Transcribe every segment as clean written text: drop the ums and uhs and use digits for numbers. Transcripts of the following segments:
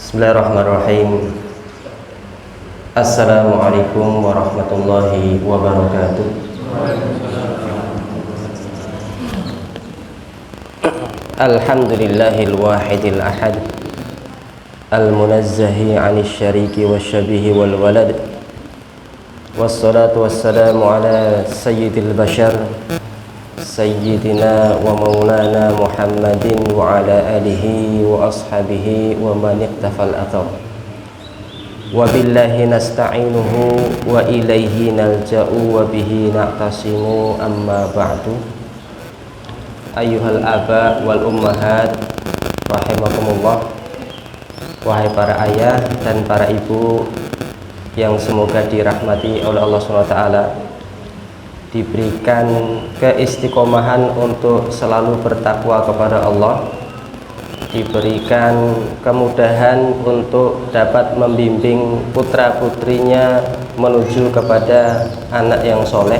Bismillahirrahmanirrahim. Assalamualaikum warahmatullahi wabarakatuh. Alhamdulillahil wahidil ahad, al-munazzahi 'anil syariki wasyabihi wal walad. Wassalatu wassalamu ala sayyidil bashar, sayyidina wa maulana Muhammadin wa ala alihi wa ashabihi wa man iqtafal athar. Wa billahi nasta'inuhu wa ilaihi nalja'u wa bihi na'tasimu, amma ba'du. Ayyuhal aba wal ummahat rahimakumullah, wahai para ayah dan para ibu yang semoga dirahmati oleh Allah SWT, diberikan keistiqomahan untuk selalu bertakwa kepada Allah, diberikan kemudahan untuk dapat membimbing putra-putrinya menuju kepada anak yang soleh,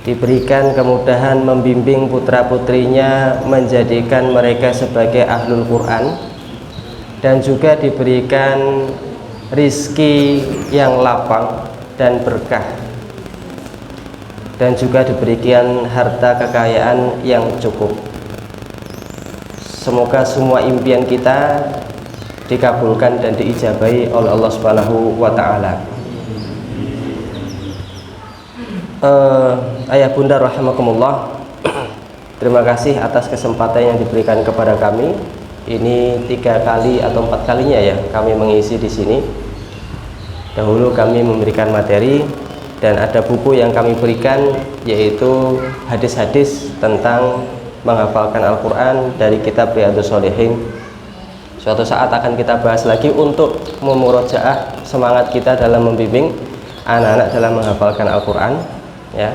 diberikan kemudahan membimbing putra-putrinya menjadikan mereka sebagai ahlul Quran, dan juga diberikan rizki yang lapang dan berkah, dan juga diberikan harta kekayaan yang cukup. Semoga semua impian kita dikabulkan dan diijabahi oleh Allah Subhanahu wa ta'ala. Ayah bunda rahimakumullah, terima kasih atas kesempatan yang diberikan kepada kami. Ini 3 kali atau 4 kalinya ya kami mengisi di sini. Dahulu kami memberikan materi dan ada buku yang kami berikan, yaitu hadis-hadis tentang menghafalkan Al-Quran dari kitab Riyadhus Shalihin. Suatu saat akan kita bahas lagi untuk memurojaah semangat kita dalam membimbing anak-anak dalam menghafalkan Al-Quran ya.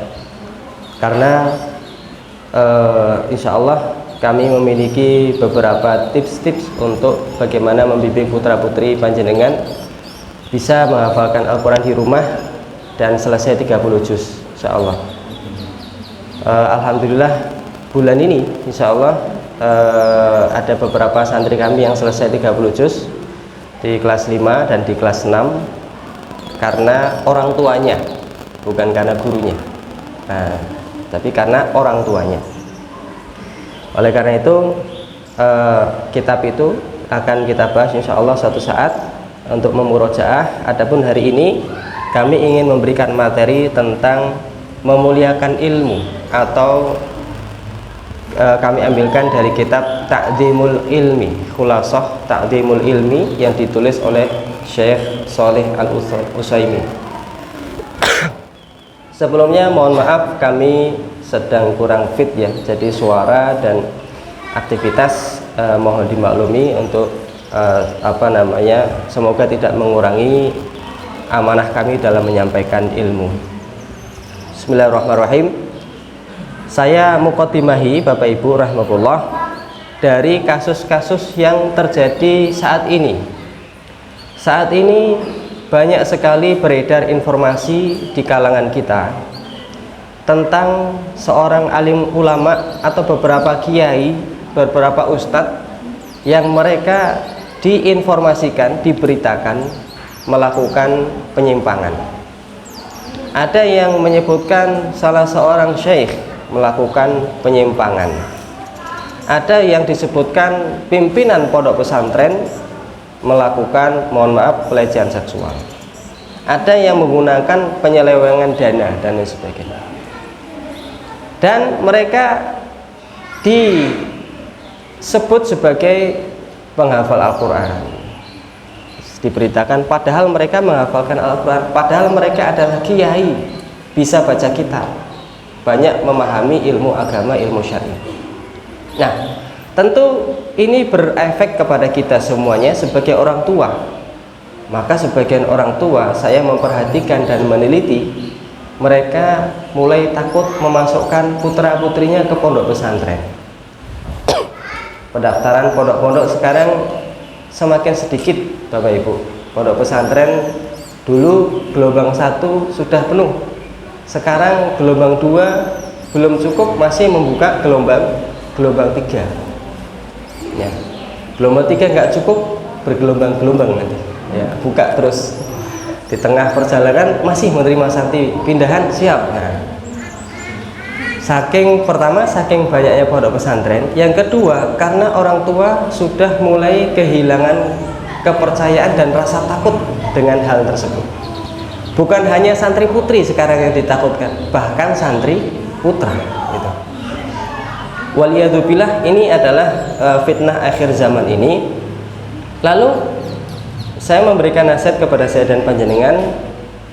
Karena insya Allah kami memiliki beberapa tips-tips untuk bagaimana membimbing putra-putri panjenengan bisa menghafalkan Al-Quran di rumah dan selesai 30 juz insya Allah. Alhamdulillah bulan ini insya Allah ada beberapa santri kami yang selesai 30 juz di kelas 5 dan di kelas 6 karena orang tuanya, bukan karena gurunya, tapi karena orang tuanya. Oleh karena itu kitab itu akan kita bahas insya Allah suatu saat untuk memurojaah. Adapun hari ini kami ingin memberikan materi tentang memuliakan ilmu, atau kami ambilkan dari kitab Ta'dhimul Ilmi, Khulasah Ta'dhimul Ilmi yang ditulis oleh Syekh Shalih Al-Utsaimin. Sebelumnya mohon maaf, kami sedang kurang fit ya, jadi suara dan aktivitas mohon dimaklumi untuk semoga tidak mengurangi amanah kami dalam menyampaikan ilmu. Bismillahirrahmanirrahim. Saya muqaddimahi Bapak Ibu rahmatullah dari kasus-kasus yang terjadi saat ini. Saat ini banyak sekali beredar informasi di kalangan kita tentang seorang alim ulama atau beberapa kiai, beberapa ustadz yang mereka diinformasikan, diberitakan melakukan penyimpangan. Ada yang menyebutkan salah seorang syekh melakukan penyimpangan. Ada yang disebutkan pimpinan pondok pesantren melakukan, mohon maaf, pelecehan seksual. Ada yang menggunakan penyelewengan dana dan lain sebagainya. Dan mereka disebut sebagai penghafal Al-Quran, diberitakan padahal mereka menghafalkan Al-Quran, padahal mereka adalah kiai, bisa baca kitab, banyak memahami ilmu agama, ilmu syariah. Nah, tentu ini berefek kepada kita semuanya sebagai orang tua. Maka sebagian orang tua saya memperhatikan dan meneliti, mereka mulai takut memasukkan putra-putrinya ke pondok pesantren. Pendaftaran pondok-pondok sekarang semakin sedikit Bapak Ibu. Pondok pesantren dulu gelombang 1 sudah penuh, sekarang gelombang 2 belum cukup, masih membuka gelombang 3 ya. Gelombang 3 nggak cukup, bergelombang-gelombang nanti ya, buka terus di tengah perjalanan masih menerima santri pindahan siap. Nah, saking banyaknya pondok pesantren, yang kedua karena orang tua sudah mulai kehilangan kepercayaan dan rasa takut dengan hal tersebut. Bukan hanya santri putri sekarang yang ditakutkan, bahkan santri putra gitu. Waliyadzubillah, ini adalah fitnah akhir zaman ini. Lalu saya memberikan nasihat kepada saya dan panjenengan,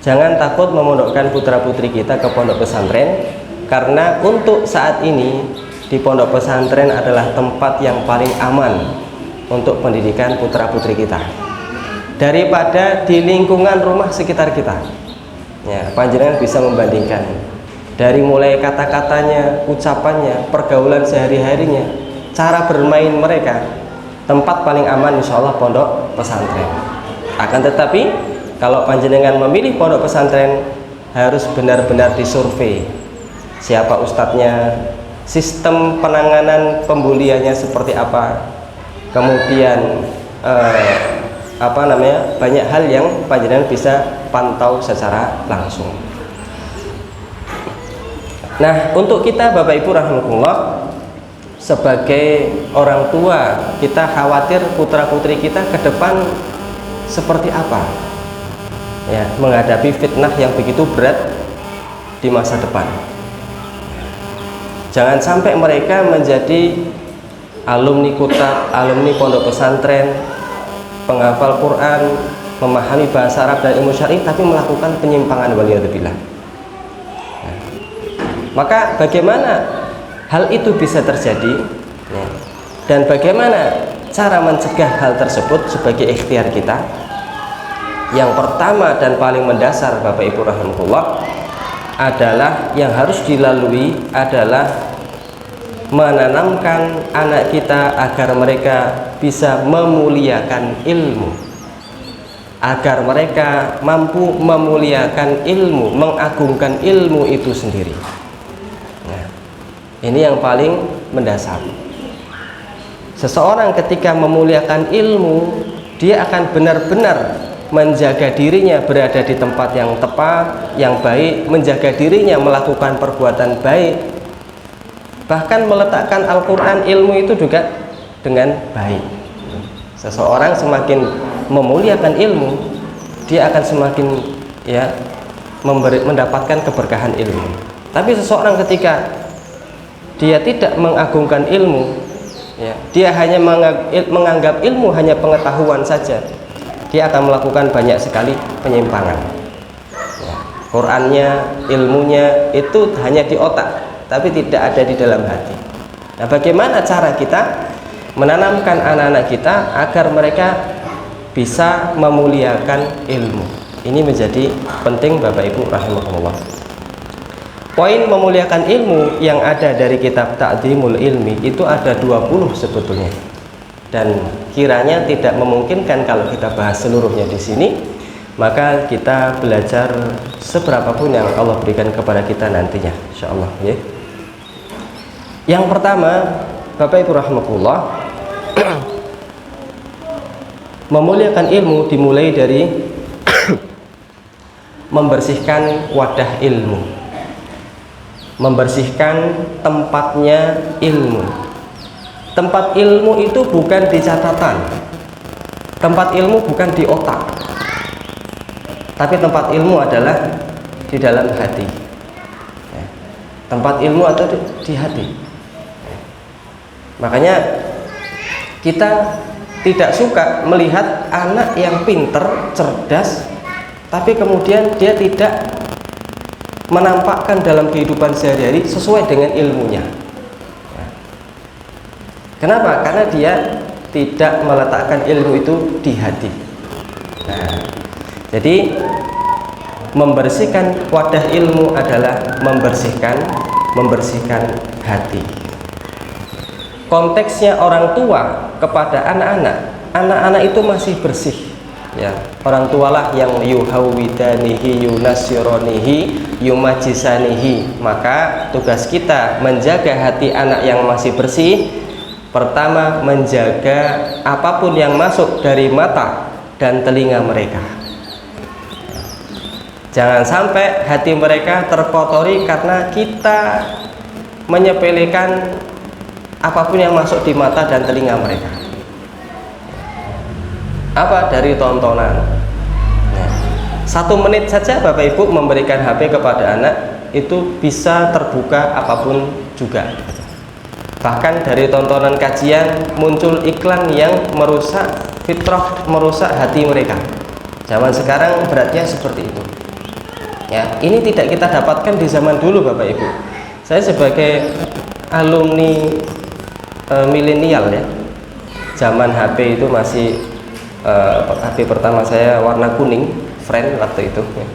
jangan takut memondokkan putra putri kita ke pondok pesantren, karena untuk saat ini di pondok pesantren adalah tempat yang paling aman untuk pendidikan putra putri kita daripada di lingkungan rumah sekitar kita ya. Panjenengan bisa membandingkan dari mulai kata-katanya, ucapannya, pergaulan sehari-harinya, cara bermain mereka. Tempat paling aman insya Allah pondok pesantren. Akan tetapi kalau panjenengan memilih pondok pesantren, harus benar-benar disurvei siapa ustadznya, sistem penanganan pembuliannya seperti apa, kemudian banyak hal yang panjenengan bisa pantau secara langsung. Nah, untuk kita Bapak Ibu rahimakumullah, sebagai orang tua, kita khawatir putra putri kita ke depan seperti apa ya, menghadapi fitnah yang begitu berat di masa depan. Jangan sampai mereka menjadi alumni kutab, alumni pondok pesantren, penghafal Quran, memahami bahasa Arab dan ilmu syar'i, tapi melakukan penyimpangan waliyadzubillah. Nah, maka bagaimana hal itu bisa terjadi ya, dan bagaimana cara mencegah hal tersebut sebagai ikhtiar kita? Yang pertama dan paling mendasar Bapak Ibu rahimakumullah adalah yang harus dilalui adalah menanamkan anak kita agar mereka bisa memuliakan ilmu, agar mereka mampu memuliakan ilmu, mengagungkan ilmu itu sendiri. Nah, ini yang paling mendasar. Seseorang ketika memuliakan ilmu, dia akan benar-benar menjaga dirinya berada di tempat yang tepat, yang baik, menjaga dirinya melakukan perbuatan baik, bahkan meletakkan Al-Quran ilmu itu juga dengan baik. Seseorang semakin memuliakan ilmu, dia akan semakin ya mendapatkan keberkahan ilmu. Tapi seseorang ketika dia tidak mengagungkan ilmu ya, dia hanya menganggap ilmu hanya pengetahuan saja, dia akan melakukan banyak sekali penyimpangan ya. Qurannya, ilmunya itu hanya di otak, tapi tidak ada di dalam hati. Nah, bagaimana cara kita menanamkan anak-anak kita agar mereka bisa memuliakan ilmu? Ini menjadi penting Bapak Ibu rahimakumullah. Poin memuliakan ilmu yang ada dari kitab Ta'dhimul Ilmi itu ada 20 sebetulnya, dan kiranya tidak memungkinkan kalau kita bahas seluruhnya di sini, maka kita belajar seberapapun yang Allah berikan kepada kita nantinya insyaallah ya. Yang pertama Bapak Ibu rahimakumullah, memuliakan ilmu dimulai dari membersihkan wadah ilmu, membersihkan tempatnya ilmu. Tempat ilmu itu bukan di catatan, tempat ilmu bukan di otak, tapi tempat ilmu adalah di dalam hati. Tempat ilmu ada di hati. Makanya kita tidak suka melihat anak yang pinter, cerdas, tapi kemudian dia tidak menampakkan dalam kehidupan sehari-hari sesuai dengan ilmunya. Kenapa? Karena dia tidak meletakkan ilmu itu di hati. Nah, jadi membersihkan wadah ilmu adalah membersihkan hati. Konteksnya orang tua kepada anak-anak itu masih bersih ya. Orang tualah yang yuhawidanihi, yunasironihi, yumajisanihi. Maka tugas kita menjaga hati anak yang masih bersih Pertama, menjaga apapun yang masuk dari mata dan telinga mereka. Jangan sampai hati mereka terkotori karena kita menyepelekan apapun yang masuk di mata dan telinga mereka. Apa? Dari tontonan. Nah, 1 menit saja Bapak Ibu memberikan HP kepada anak itu bisa terbuka apapun juga. Bahkan dari tontonan kajian muncul iklan yang merusak fitrah, merusak hati mereka. Zaman sekarang beratnya seperti itu. Ya, ini tidak kita dapatkan di zaman dulu Bapak Ibu. Saya sebagai alumni milenial ya, zaman HP itu masih HP pertama saya warna kuning, friend waktu itu ya.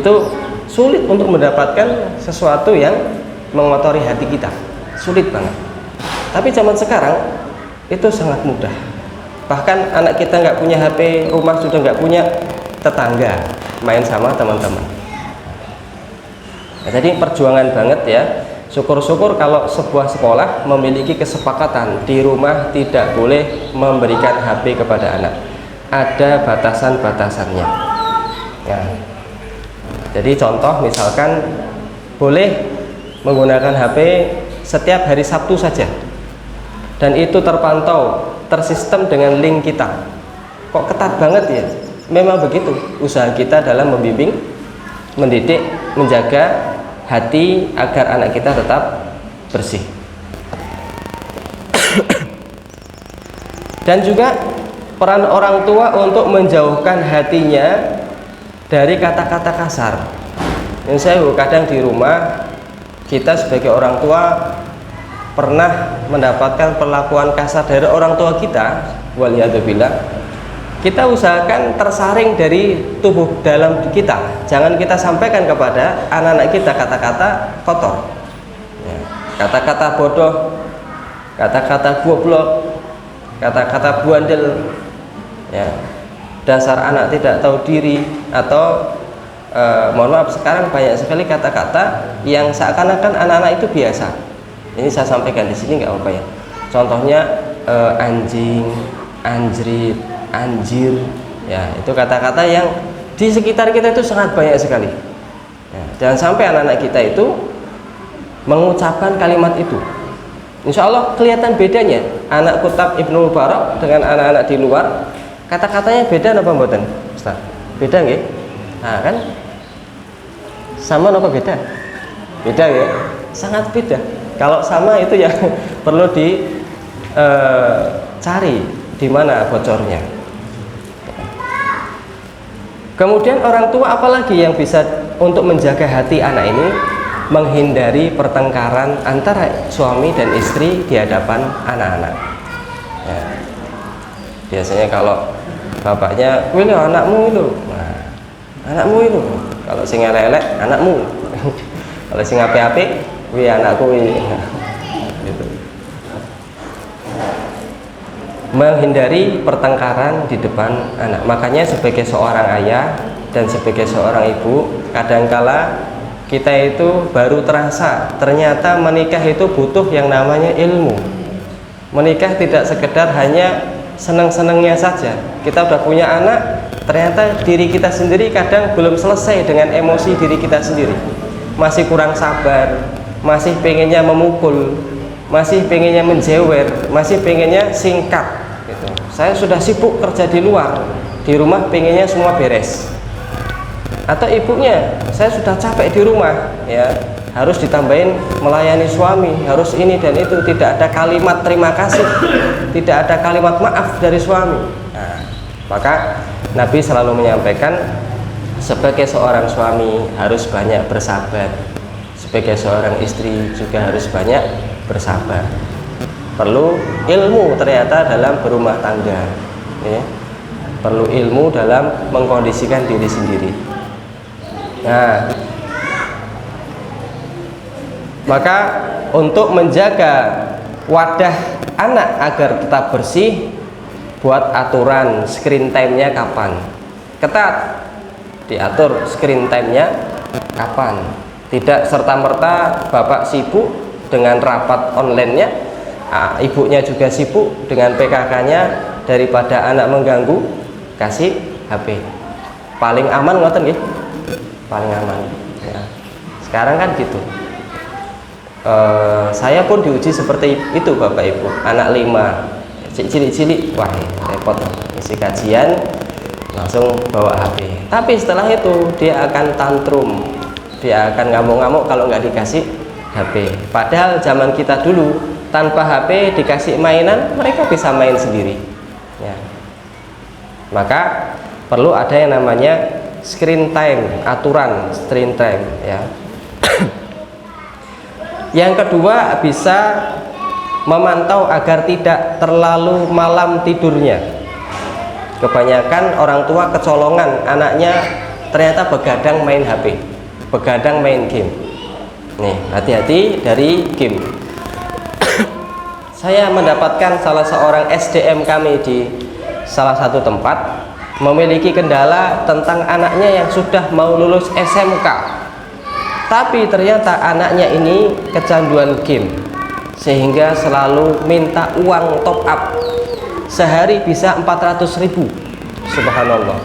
Itu sulit untuk mendapatkan sesuatu yang mengotori hati kita, sulit banget. Tapi zaman sekarang itu sangat mudah. Bahkan anak kita nggak punya HP, rumah sudah nggak punya, tetangga main sama teman-teman. Nah, jadi perjuangan banget ya. Syukur-syukur kalau sebuah sekolah memiliki kesepakatan di rumah tidak boleh memberikan HP kepada anak. Ada batasan-batasannya. Ya. Jadi contoh misalkan boleh menggunakan HP setiap hari Sabtu saja. Dan itu terpantau, tersistem dengan link kita. Kok ketat banget ya? Memang begitu usaha kita dalam membimbing, mendidik, menjaga hati agar anak kita tetap bersih. Dan juga peran orang tua untuk menjauhkan hatinya dari kata-kata kasar. Yang saya kadang di rumah kita sebagai orang tua pernah mendapatkan perlakuan kasar dari orang tua kita, waliyadzubillah. Kita usahakan tersaring dari tubuh dalam kita. Jangan kita sampaikan kepada anak-anak kita kata-kata kotor, kata-kata bodoh, kata-kata goblok, kata-kata buandel, ya, dasar anak tidak tahu diri, atau mohon maaf sekarang banyak sekali kata-kata yang seakan-akan anak-anak itu biasa. Ini saya sampaikan di sini nggak apa-apa ya. Contohnya anjing, anjrit, anjir, ya, itu kata-kata yang di sekitar kita itu sangat banyak sekali. Ya, jangan sampai anak-anak kita itu mengucapkan kalimat itu. Insya Allah kelihatan bedanya anak Kutab Ibnu Mubarak dengan anak-anak di luar. Kata-katanya beda apa mboten, Ustaz? Beda nggih? Nah, kan sama apa beda? Beda ya, sangat beda. Kalau sama itu yang perlu dicari di mana bocornya. Kemudian orang tua apalagi yang bisa untuk menjaga hati anak ini, menghindari pertengkaran antara suami dan istri di hadapan anak-anak. Ya. Biasanya kalau bapaknya, "Wih lo anakmu itu," nah, anakmu itu. Kalau sing elek-elek, anakmu. Kalau sing apik-apik, "Wih anakku ini." Gitu. Menghindari pertengkaran di depan anak. Makanya sebagai seorang ayah dan sebagai seorang ibu, kadangkala kita itu baru terasa ternyata menikah itu butuh yang namanya ilmu. Menikah tidak sekedar hanya senang-senangnya saja. Kita udah punya anak, ternyata diri kita sendiri kadang belum selesai dengan emosi diri kita sendiri. Masih kurang sabar, masih pengennya memukul, masih pengennya menjewer, masih pengennya singkat gitu. Saya sudah sibuk kerja di luar, di rumah pengennya semua beres. Atau ibunya, saya sudah capek di rumah, ya, harus ditambahin melayani suami, harus ini dan itu, tidak ada kalimat terima kasih, tidak ada kalimat maaf dari suami. Nah, maka Nabi selalu menyampaikan sebagai seorang suami harus banyak bersabar, sebagai seorang istri juga harus banyak bersabar. Perlu ilmu ternyata dalam berumah tangga, ya. Perlu ilmu dalam mengkondisikan diri sendiri. Nah, maka untuk menjaga wadah anak agar tetap bersih, buat aturan screen time-nya kapan. Ketat, diatur screen time-nya kapan. Tidak serta-merta bapak sibuk dengan rapat online-nya, ibunya juga sibuk dengan PKK-nya, daripada anak mengganggu, kasih HP. Paling aman ngoten nggih, paling aman ya. Sekarang kan gitu. Saya pun diuji seperti itu Bapak Ibu, anak 5 cilik-cilik, wah repot, isi kajian langsung bawa HP. Tapi setelah itu dia akan tantrum, dia akan ngamuk-ngamuk kalau nggak dikasih HP. Padahal zaman kita dulu tanpa HP dikasih mainan, mereka bisa main sendiri ya. Maka perlu ada yang namanya screen time, aturan screen time ya. Yang kedua, bisa memantau agar tidak terlalu malam tidurnya. Kebanyakan orang tua kecolongan, anaknya ternyata begadang main HP, begadang main game. Nih, hati-hati dari game. Saya mendapatkan salah seorang SDM kami di salah satu tempat memiliki kendala tentang anaknya yang sudah mau lulus SMK. Tapi ternyata anaknya ini kecanduan game, sehingga selalu minta uang top up. Sehari bisa 400.000, subhanallah.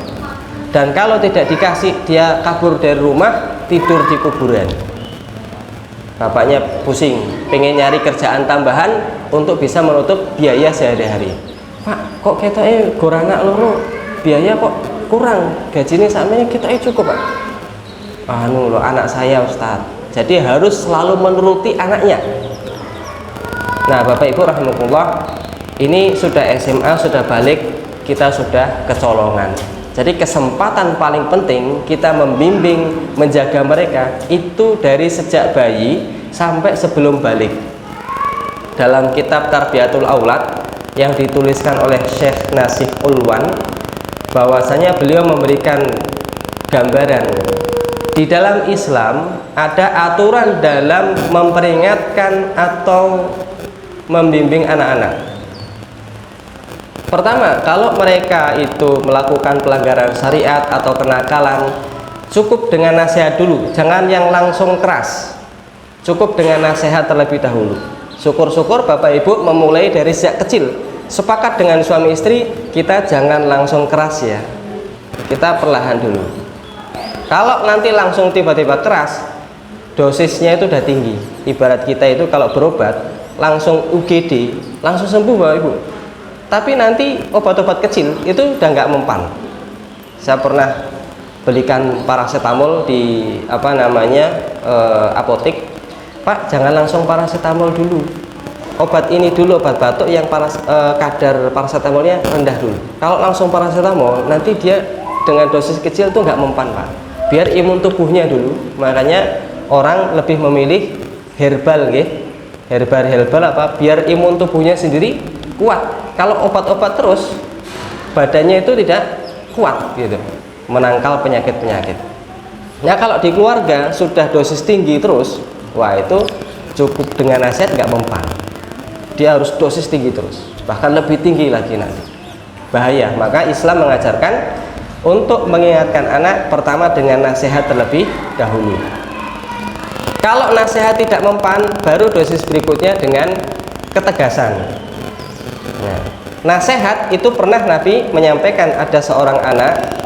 Dan kalau tidak dikasih, dia kabur dari rumah, tidur di kuburan. Bapaknya pusing, pengen nyari kerjaan tambahan untuk bisa menutup biaya sehari-hari. Pak, kok kita goranak loro, biaya kok kurang, gajinya sampai kita cukup Pak. Anu loh, anak saya Ustadz, jadi harus selalu menuruti anaknya. Nah Bapak Ibu rahimakumullah, ini sudah SMA, sudah balik, kita sudah kecolongan. Jadi kesempatan paling penting kita membimbing, menjaga mereka itu dari sejak bayi sampai sebelum balik. Dalam kitab Tarbiyatul Aulad yang dituliskan oleh Syekh Nasih Ulwan, bahwasanya beliau memberikan gambaran di dalam Islam ada aturan dalam memperingatkan atau membimbing anak-anak. Pertama, kalau mereka itu melakukan pelanggaran syariat atau kenakalan, cukup dengan nasihat dulu, jangan yang langsung keras. Cukup dengan nasihat terlebih dahulu. Syukur-syukur Bapak Ibu memulai dari sejak kecil. Sepakat dengan suami istri, kita jangan langsung keras ya. Kita perlahan dulu. Kalau nanti langsung tiba-tiba keras, dosisnya itu udah tinggi. Ibarat kita itu kalau berobat langsung UGD, langsung sembuh Bapak Ibu. Tapi nanti obat-obat kecil itu udah nggak mempan. Saya pernah belikan paracetamol di apotek. Pak, jangan langsung paracetamol dulu. Obat ini dulu, obat batuk yang kadar paracetamolnya rendah dulu. Kalau langsung paracetamol, nanti dia dengan dosis kecil tuh nggak mempan Pak. Biar imun tubuhnya dulu. Makanya orang lebih memilih herbal nggih. Herbal apa? Biar imun tubuhnya sendiri kuat. Kalau obat-obat terus badannya itu tidak kuat gitu, menangkal penyakit-penyakit. Nah kalau di keluarga sudah dosis tinggi terus, wah itu cukup dengan nasihat nggak mempan. Dia harus dosis tinggi terus, bahkan lebih tinggi lagi nanti. Bahaya. Maka Islam mengajarkan untuk mengingatkan anak pertama dengan nasihat terlebih dahulu. Kalau nasihat tidak mempan, baru dosis berikutnya dengan ketegasan. Nah, nasihat itu pernah Nabi menyampaikan, ada seorang anak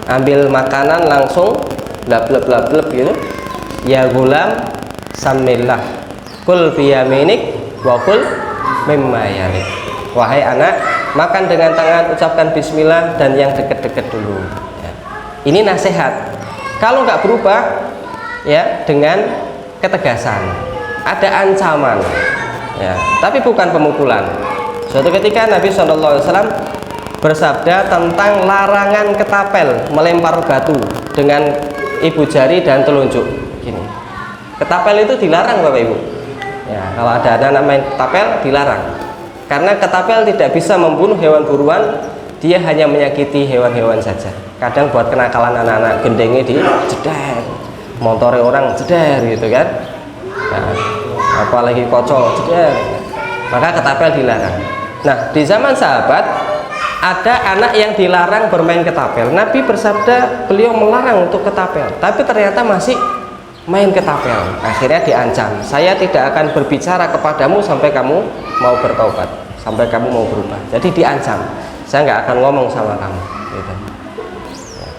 ambil makanan langsung blab gitu. Ya gulam samillah kul biyaminik wa kul mimma yalik. Wahai anak, makan dengan tangan, ucapkan bismillah, dan yang deket-deket dulu ya. Ini nasihat. Kalau nggak berubah ya, dengan ketegasan, ada ancaman ya, tapi bukan pemukulan. Suatu ketika Nabi SAW bersabda tentang larangan ketapel, melempar batu dengan ibu jari dan telunjuk gini. Ketapel itu dilarang Bapak Ibu ya, kalau ada anak main ketapel dilarang. Karena ketapel tidak bisa membunuh hewan buruan, dia hanya menyakiti hewan-hewan saja. Kadang buat kenakalan anak-anak, gendengnya di jedar, motornya orang jedar gitu kan. Nah, apalagi kocok jedar, maka ketapel dilarang. Nah di zaman sahabat ada anak yang dilarang bermain ketapel. Nabi bersabda, beliau melarang untuk ketapel, tapi ternyata masih main ketapel. Akhirnya diancam, saya tidak akan berbicara kepadamu sampai kamu mau bertobat, sampai kamu mau berubah. Jadi diancam, saya nggak akan ngomong sama kamu gitu.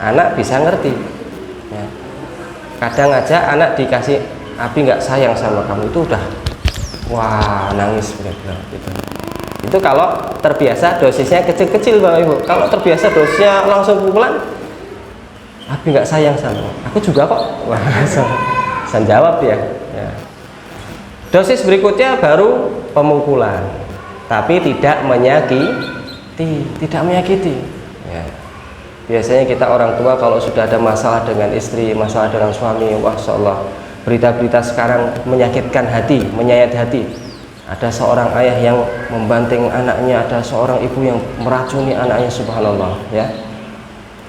Anak bisa ngerti ya. Kadang aja anak dikasih Abi nggak sayang sama kamu, itu udah wah nangis benar-benar gitu. Itu kalau terbiasa dosisnya kecil-kecil Bapak Ibu. Kalau terbiasa dosisnya langsung pukulan, Abi nggak sayang sama aku juga kok. Wah, saya jawab ya. Dosis berikutnya baru pemukulan, tapi tidak menyakiti, tidak menyakiti. Ya. Biasanya kita orang tua kalau sudah ada masalah dengan istri, masalah dengan suami, wah Allah, berita-berita sekarang menyakitkan hati, menyayat hati. Ada seorang ayah yang membanting anaknya, ada seorang ibu yang meracuni anaknya, subhanallah ya.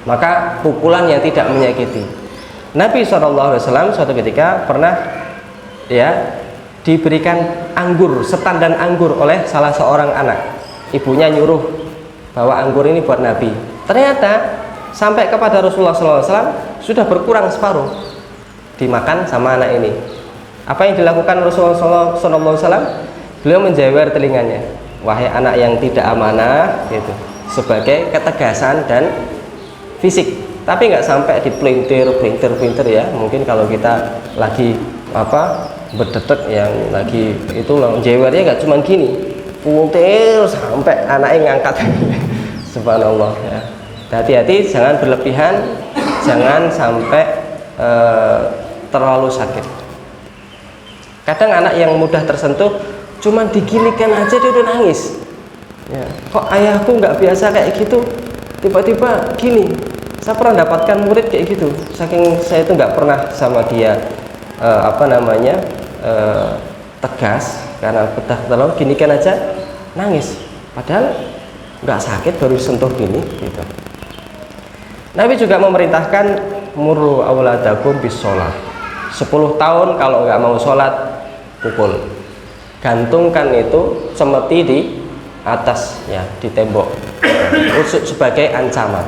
Maka pukulan yang tidak menyakiti. Nabi SAW suatu ketika pernah ya diberikan anggur, setandan anggur oleh salah seorang anak. Ibunya nyuruh bawa anggur ini buat Nabi. Ternyata sampai kepada Rasulullah SAW sudah berkurang separuh, dimakan sama anak ini. Apa yang dilakukan Rasulullah SAW? Beliau menjewer telinganya, wahai anak yang tidak amanah gitu, sebagai ketegasan dan fisik, tapi nggak sampai dipelintir ya. Mungkin kalau kita lagi berdetek yang lagi itu jewernya nggak cuma gini, puntir sampai anaknya ngangkat. Subhanallah ya. Hati-hati, jangan berlebihan, jangan sampai terlalu sakit. Kadang anak yang mudah tersentuh cuman diginikan aja dia udah nangis ya. Kok ayahku nggak biasa kayak gitu, tiba-tiba gini. Saya pernah dapatkan murid kayak gitu, saking saya itu nggak pernah sama dia tegas, karena betah terlalu ginikan aja nangis, padahal nggak sakit, baru sentuh gini gitu. Nabi juga memerintahkan muru auladakum bis sholat, 10 tahun kalau nggak mau sholat pukul, gantungkan itu cemeti di atas ya, di tembok sebagai ancaman.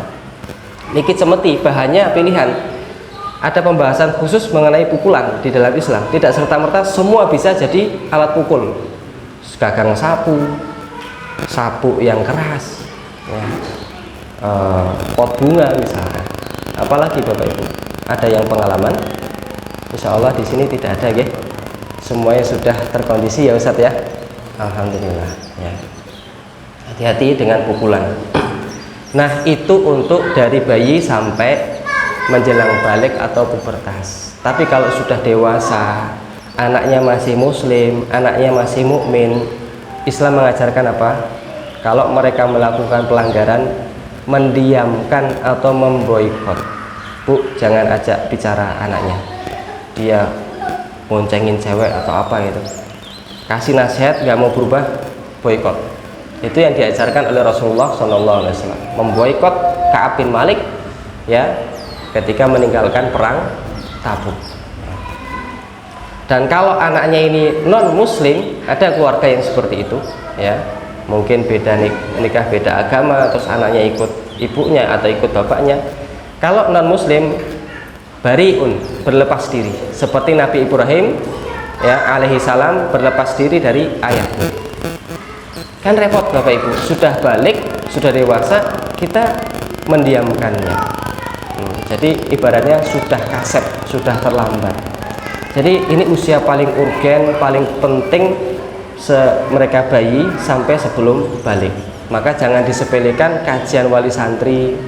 Niki cemeti bahannya pilihan, ada pembahasan khusus mengenai pukulan di dalam Islam. Tidak serta-merta semua bisa jadi alat pukul. Gagang sapu, sapu yang keras ya, pot bunga misalnya. Apalagi Bapak Ibu, ada yang pengalaman? Insya Allah di sini tidak ada ya. Semuanya sudah terkondisi ya Ustadz ya. Alhamdulillah ya. Hati-hati dengan pukulan. Nah itu untuk dari bayi sampai menjelang balik atau pubertas. Tapi kalau sudah dewasa, anaknya masih muslim, anaknya masih mukmin, Islam mengajarkan apa? Kalau mereka melakukan pelanggaran, mendiamkan atau memboikot. Bu, jangan ajak bicara anaknya, dia boncengin cewek atau apa gitu, kasih nasihat nggak mau berubah, boikot. Itu yang diajarkan oleh Rasulullah SAW, memboikot Ka'ab bin Malik ya ketika meninggalkan perang Tabuk. Dan kalau anaknya ini non muslim, ada keluarga yang seperti itu ya, mungkin beda nikah, beda agama, terus anaknya ikut ibunya atau ikut bapaknya. Kalau non muslim, bariun, berlepas diri, seperti Nabi Ibrahim ya alaihi salam berlepas diri dari ayahnya. Kan repot Bapak Ibu, sudah balik, sudah dewasa, kita mendiamkannya. Jadi ibaratnya sudah kasep, sudah terlambat. Jadi ini usia paling urgen, paling penting mereka bayi sampai sebelum balik. Maka jangan disepelekan kajian wali santri,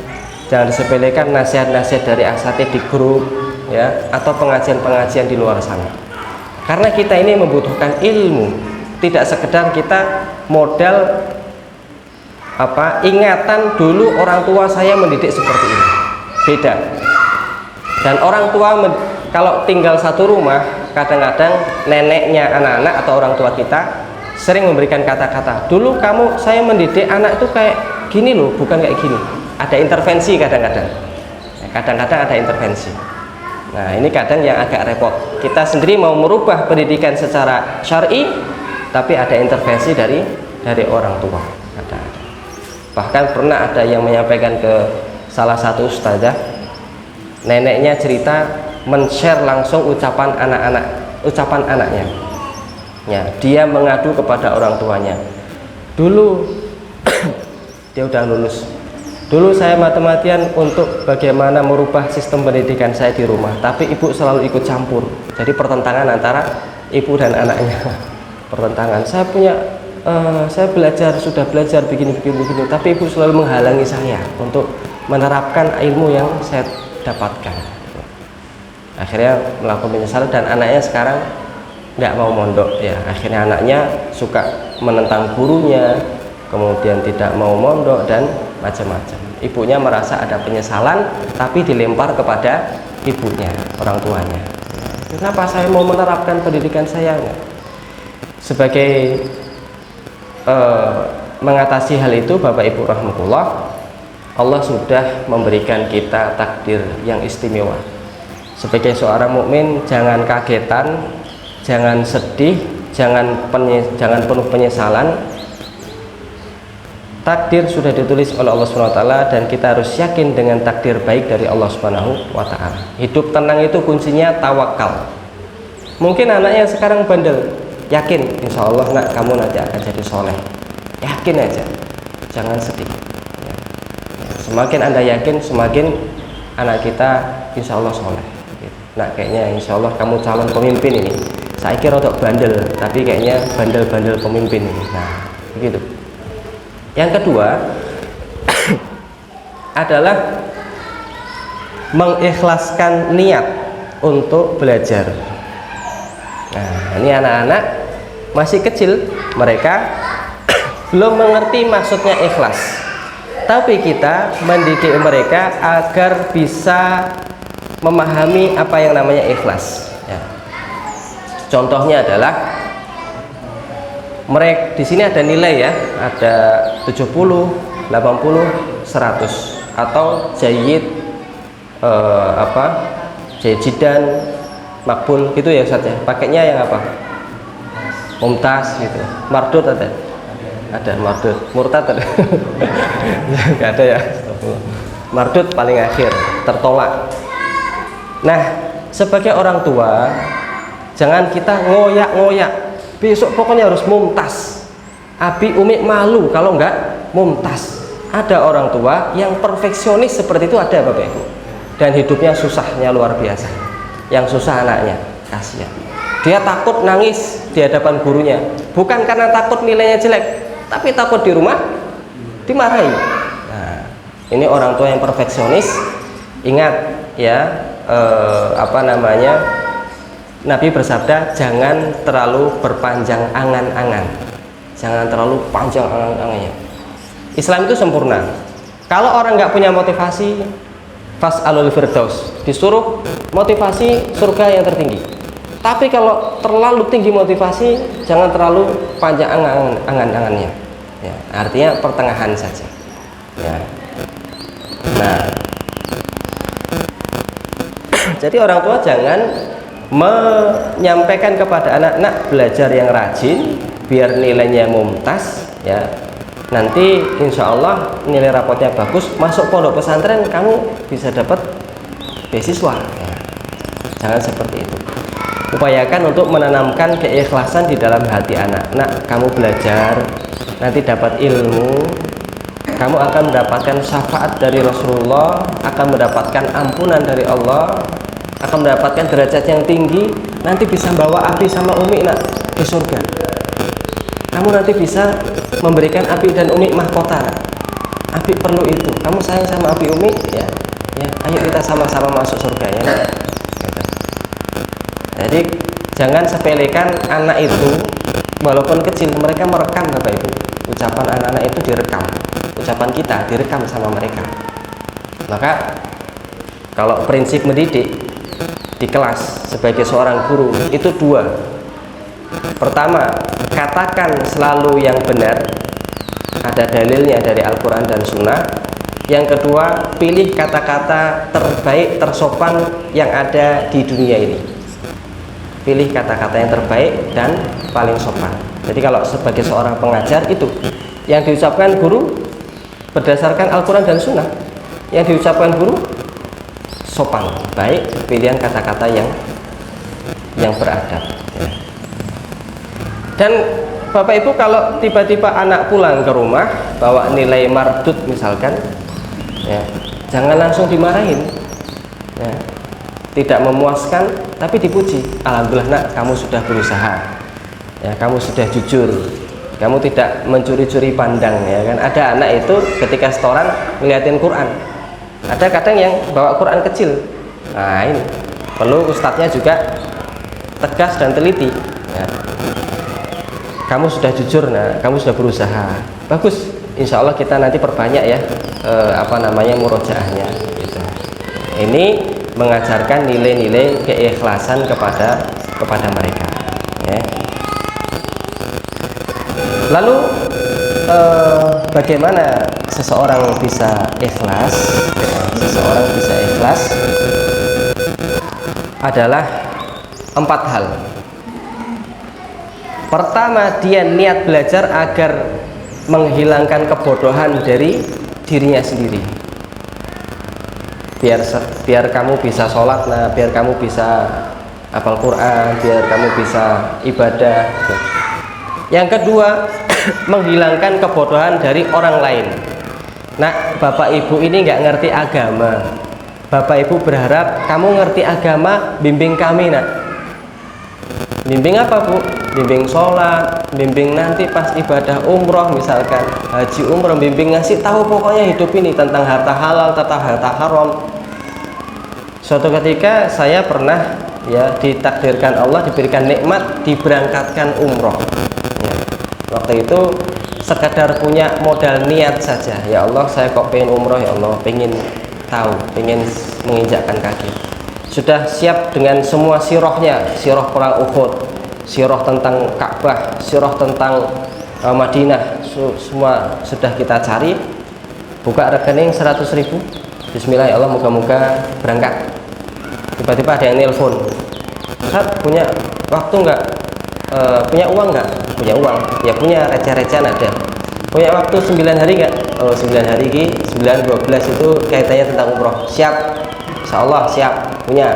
jangan disepelekan nasihat-nasihat dari asatidz di grup ya, atau pengajian-pengajian di luar sana. Karena kita ini membutuhkan ilmu, tidak sekedar kita modal ingatan dulu orang tua saya mendidik seperti ini. Beda. Dan orang tua kalau tinggal satu rumah, kadang-kadang neneknya anak-anak atau orang tua kita sering memberikan kata-kata, dulu saya mendidik anak itu kayak gini loh, bukan kayak gini. Ada intervensi kadang-kadang ada intervensi. Nah ini kadang yang agak repot, kita sendiri mau merubah pendidikan secara syar'i, tapi ada intervensi dari orang tua kadang-kadang. Bahkan pernah ada yang menyampaikan ke salah satu ustazah, neneknya cerita men-share langsung ucapan anaknya. Ya, dia mengadu kepada orang tuanya. Dulu dia udah lulus. Dulu saya mati-matian untuk bagaimana merubah sistem pendidikan saya di rumah, tapi ibu selalu ikut campur. Jadi pertentangan antara ibu dan anaknya. Pertentangan. Saya sudah belajar begini, tapi ibu selalu menghalangi saya untuk menerapkan ilmu yang saya dapatkan. Akhirnya melakukan penyesalan dan anaknya sekarang nggak mau mondok ya. Akhirnya anaknya suka menentang gurunya, kemudian tidak mau mondok dan macam-macam. Ibunya merasa ada penyesalan tapi dilempar kepada ibunya, orang tuanya. Kenapa saya mau menerapkan pendidikan saya? Sebagai mengatasi hal itu, Bapak Ibu rahmatullah, Allah sudah memberikan kita takdir yang istimewa. Sebagai seorang mukmin, jangan kagetan, jangan sedih, jangan penuh penyesalan. Takdir sudah ditulis oleh Allah Subhanahu wa taala dan kita harus yakin dengan takdir baik dari Allah Subhanahu wa taala. Hidup tenang itu kuncinya tawakal. Mungkin anaknya sekarang bandel, yakin insya Allah nak kamu nanti akan jadi soleh. Yakin aja, jangan sedih. Semakin Anda yakin, semakin anak kita insya Allah soleh. Nah, kayaknya insya Allah kamu calon pemimpin ini. Saya kira untuk bandel, tapi kayaknya bandel-bandel pemimpin ini. Nah, begitu. Yang kedua adalah mengikhlaskan niat untuk belajar. Nah, ini anak-anak masih kecil, mereka belum mengerti maksudnya ikhlas. Tapi kita mendidik mereka agar bisa memahami apa yang namanya ikhlas. Ya. Contohnya adalah mereka di sini ada nilai ya, ada 70, 80, 100 atau jayyid jayyidan, makbul gitu ya Ustaz ya. Pakainya yang apa? Mumtaz gitu. Mardud ada? Ada mardud. Murtad ada? Enggak ada ya. Mardud paling akhir, tertolak. Nah, sebagai orang tua jangan kita ngoyak-ngoyak. Besok pokoknya harus mumtaz. Abi umi malu kalau enggak mumtaz. Ada orang tua yang perfeksionis seperti itu, ada Bapak Ibu. Dan hidupnya susahnya luar biasa. Yang susah anaknya, kasihan. Dia takut nangis di hadapan gurunya, bukan karena takut nilainya jelek, tapi takut di rumah dimarahi. Nah, ini orang tua yang perfeksionis. Ingat ya, Nabi bersabda, jangan terlalu berpanjang angan-angan. Jangan terlalu panjang angan-angannya. Islam itu sempurna. Kalau orang nggak punya motivasi, fas'alul firdaus, disuruh motivasi surga yang tertinggi. Tapi kalau terlalu tinggi motivasi, jangan terlalu panjang angan-angannya. Ya, artinya pertengahan saja. Ya. Nah, jadi orang tua jangan menyampaikan kepada anak-anak belajar yang rajin biar nilainya mumtaz ya. Nanti insya Allah nilai rapotnya bagus, masuk pondok pesantren kamu bisa dapat beasiswa ya. Jangan seperti itu. Upayakan untuk menanamkan keikhlasan di dalam hati anak. Nak, kamu belajar nanti dapat ilmu, kamu akan mendapatkan syafaat dari Rasulullah, akan mendapatkan ampunan dari Allah, akan mendapatkan derajat yang tinggi, nanti bisa bawa Abi sama Umi nak ke surga. Kamu nanti bisa memberikan Abi dan Umi mahkota. Abi perlu itu. Kamu sayang sama Abi Umi ya. Ya, ayo kita sama-sama masuk surga ya. Nak. Gitu. Jadi jangan sepelekan anak itu, walaupun kecil mereka merekam Bapak Ibu. Ucapan anak-anak itu direkam. Ucapan kita direkam sama mereka. Maka kalau prinsip mendidik di kelas sebagai seorang guru itu dua. Pertama, katakan selalu yang benar, ada dalilnya dari Al-Quran dan Sunnah. Yang kedua, pilih kata-kata terbaik, tersopan yang ada di dunia ini. Pilih kata-kata yang terbaik dan paling sopan. Jadi kalau sebagai seorang pengajar itu yang diucapkan guru berdasarkan Al-Quran dan Sunnah, yang diucapkan guru sopan, baik, pilihan kata-kata yang beradab ya. Dan Bapak Ibu, kalau tiba-tiba anak pulang ke rumah bawa nilai mardut misalkan ya, jangan langsung dimarahin ya. Tidak memuaskan tapi dipuji, alhamdulillah nak, kamu sudah berusaha ya, kamu sudah jujur, kamu tidak mencuri-curi pandang ya kan. Ada anak itu ketika setoran ngeliatin Quran, ada kadang yang bawa Quran kecil. Nah ini perlu ustadznya juga tegas dan teliti ya. Kamu sudah jujur, nah kamu sudah berusaha, bagus, insya Allah kita nanti perbanyak ya murojaahnya gitu. Ini mengajarkan nilai-nilai keikhlasan kepada mereka ya. Lalu bagaimana seseorang bisa ikhlas? Seseorang bisa ikhlas adalah 4 hal. Pertama, dia niat belajar agar menghilangkan kebodohan dari dirinya sendiri. Biar kamu bisa sholat, nah biar kamu bisa hafal Quran, biar kamu bisa ibadah. Yang kedua, menghilangkan kebodohan dari orang lain. Nah, Bapak Ibu ini nggak ngerti agama, Bapak Ibu berharap kamu ngerti agama, bimbing kami nak. Bimbing apa Bu? Bimbing sholat, bimbing nanti pas ibadah umroh misalkan, haji umroh, bimbing ngasih tahu pokoknya hidup ini tentang harta halal, tentang harta haram. Suatu ketika saya pernah ya ditakdirkan Allah, diberikan nikmat, diberangkatkan umroh ya. Waktu itu sekadar punya modal niat saja, ya Allah saya kok pengen umroh, ya Allah pengen tahu, pengen menginjakkan kaki. Sudah siap dengan semua sirohnya, siroh perang Uhud, siroh tentang Ka'bah, siroh tentang Madinah, semua sudah kita cari. Buka rekening 100.000, bismillah ya Allah, moga-moga berangkat. Tiba-tiba ada yang nelpon, Ustaz punya waktu nggak? Punya uang nggak? Punya uang, ya punya, receh-recehan ada. Punya waktu 9 hari nggak? Oh 9 hari ini, 9-12 itu kaitannya tentang umroh. Siap, insya Allah siap, punya.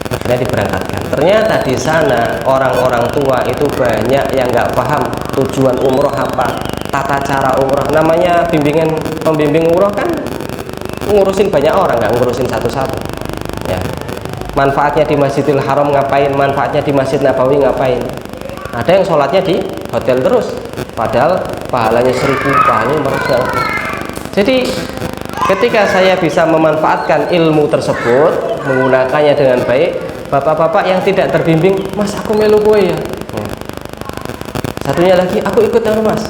Akhirnya diberangkatkan. Ternyata di sana orang-orang tua itu banyak yang nggak paham tujuan umroh apa, tata cara umroh. Namanya pembimbing umroh kan ngurusin banyak orang, nggak ngurusin satu-satu ya. Manfaatnya di Masjidil Haram ngapain, manfaatnya di Masjid Nabawi ngapain. Ada yang sholatnya di hotel terus, padahal pahalanya 1000, pahalanya 500. Jadi ketika saya bisa memanfaatkan ilmu tersebut, menggunakannya dengan baik, bapak-bapak yang tidak terbimbing, Mas aku melu kowe ya. Satunya lagi, aku ikut yang Mas.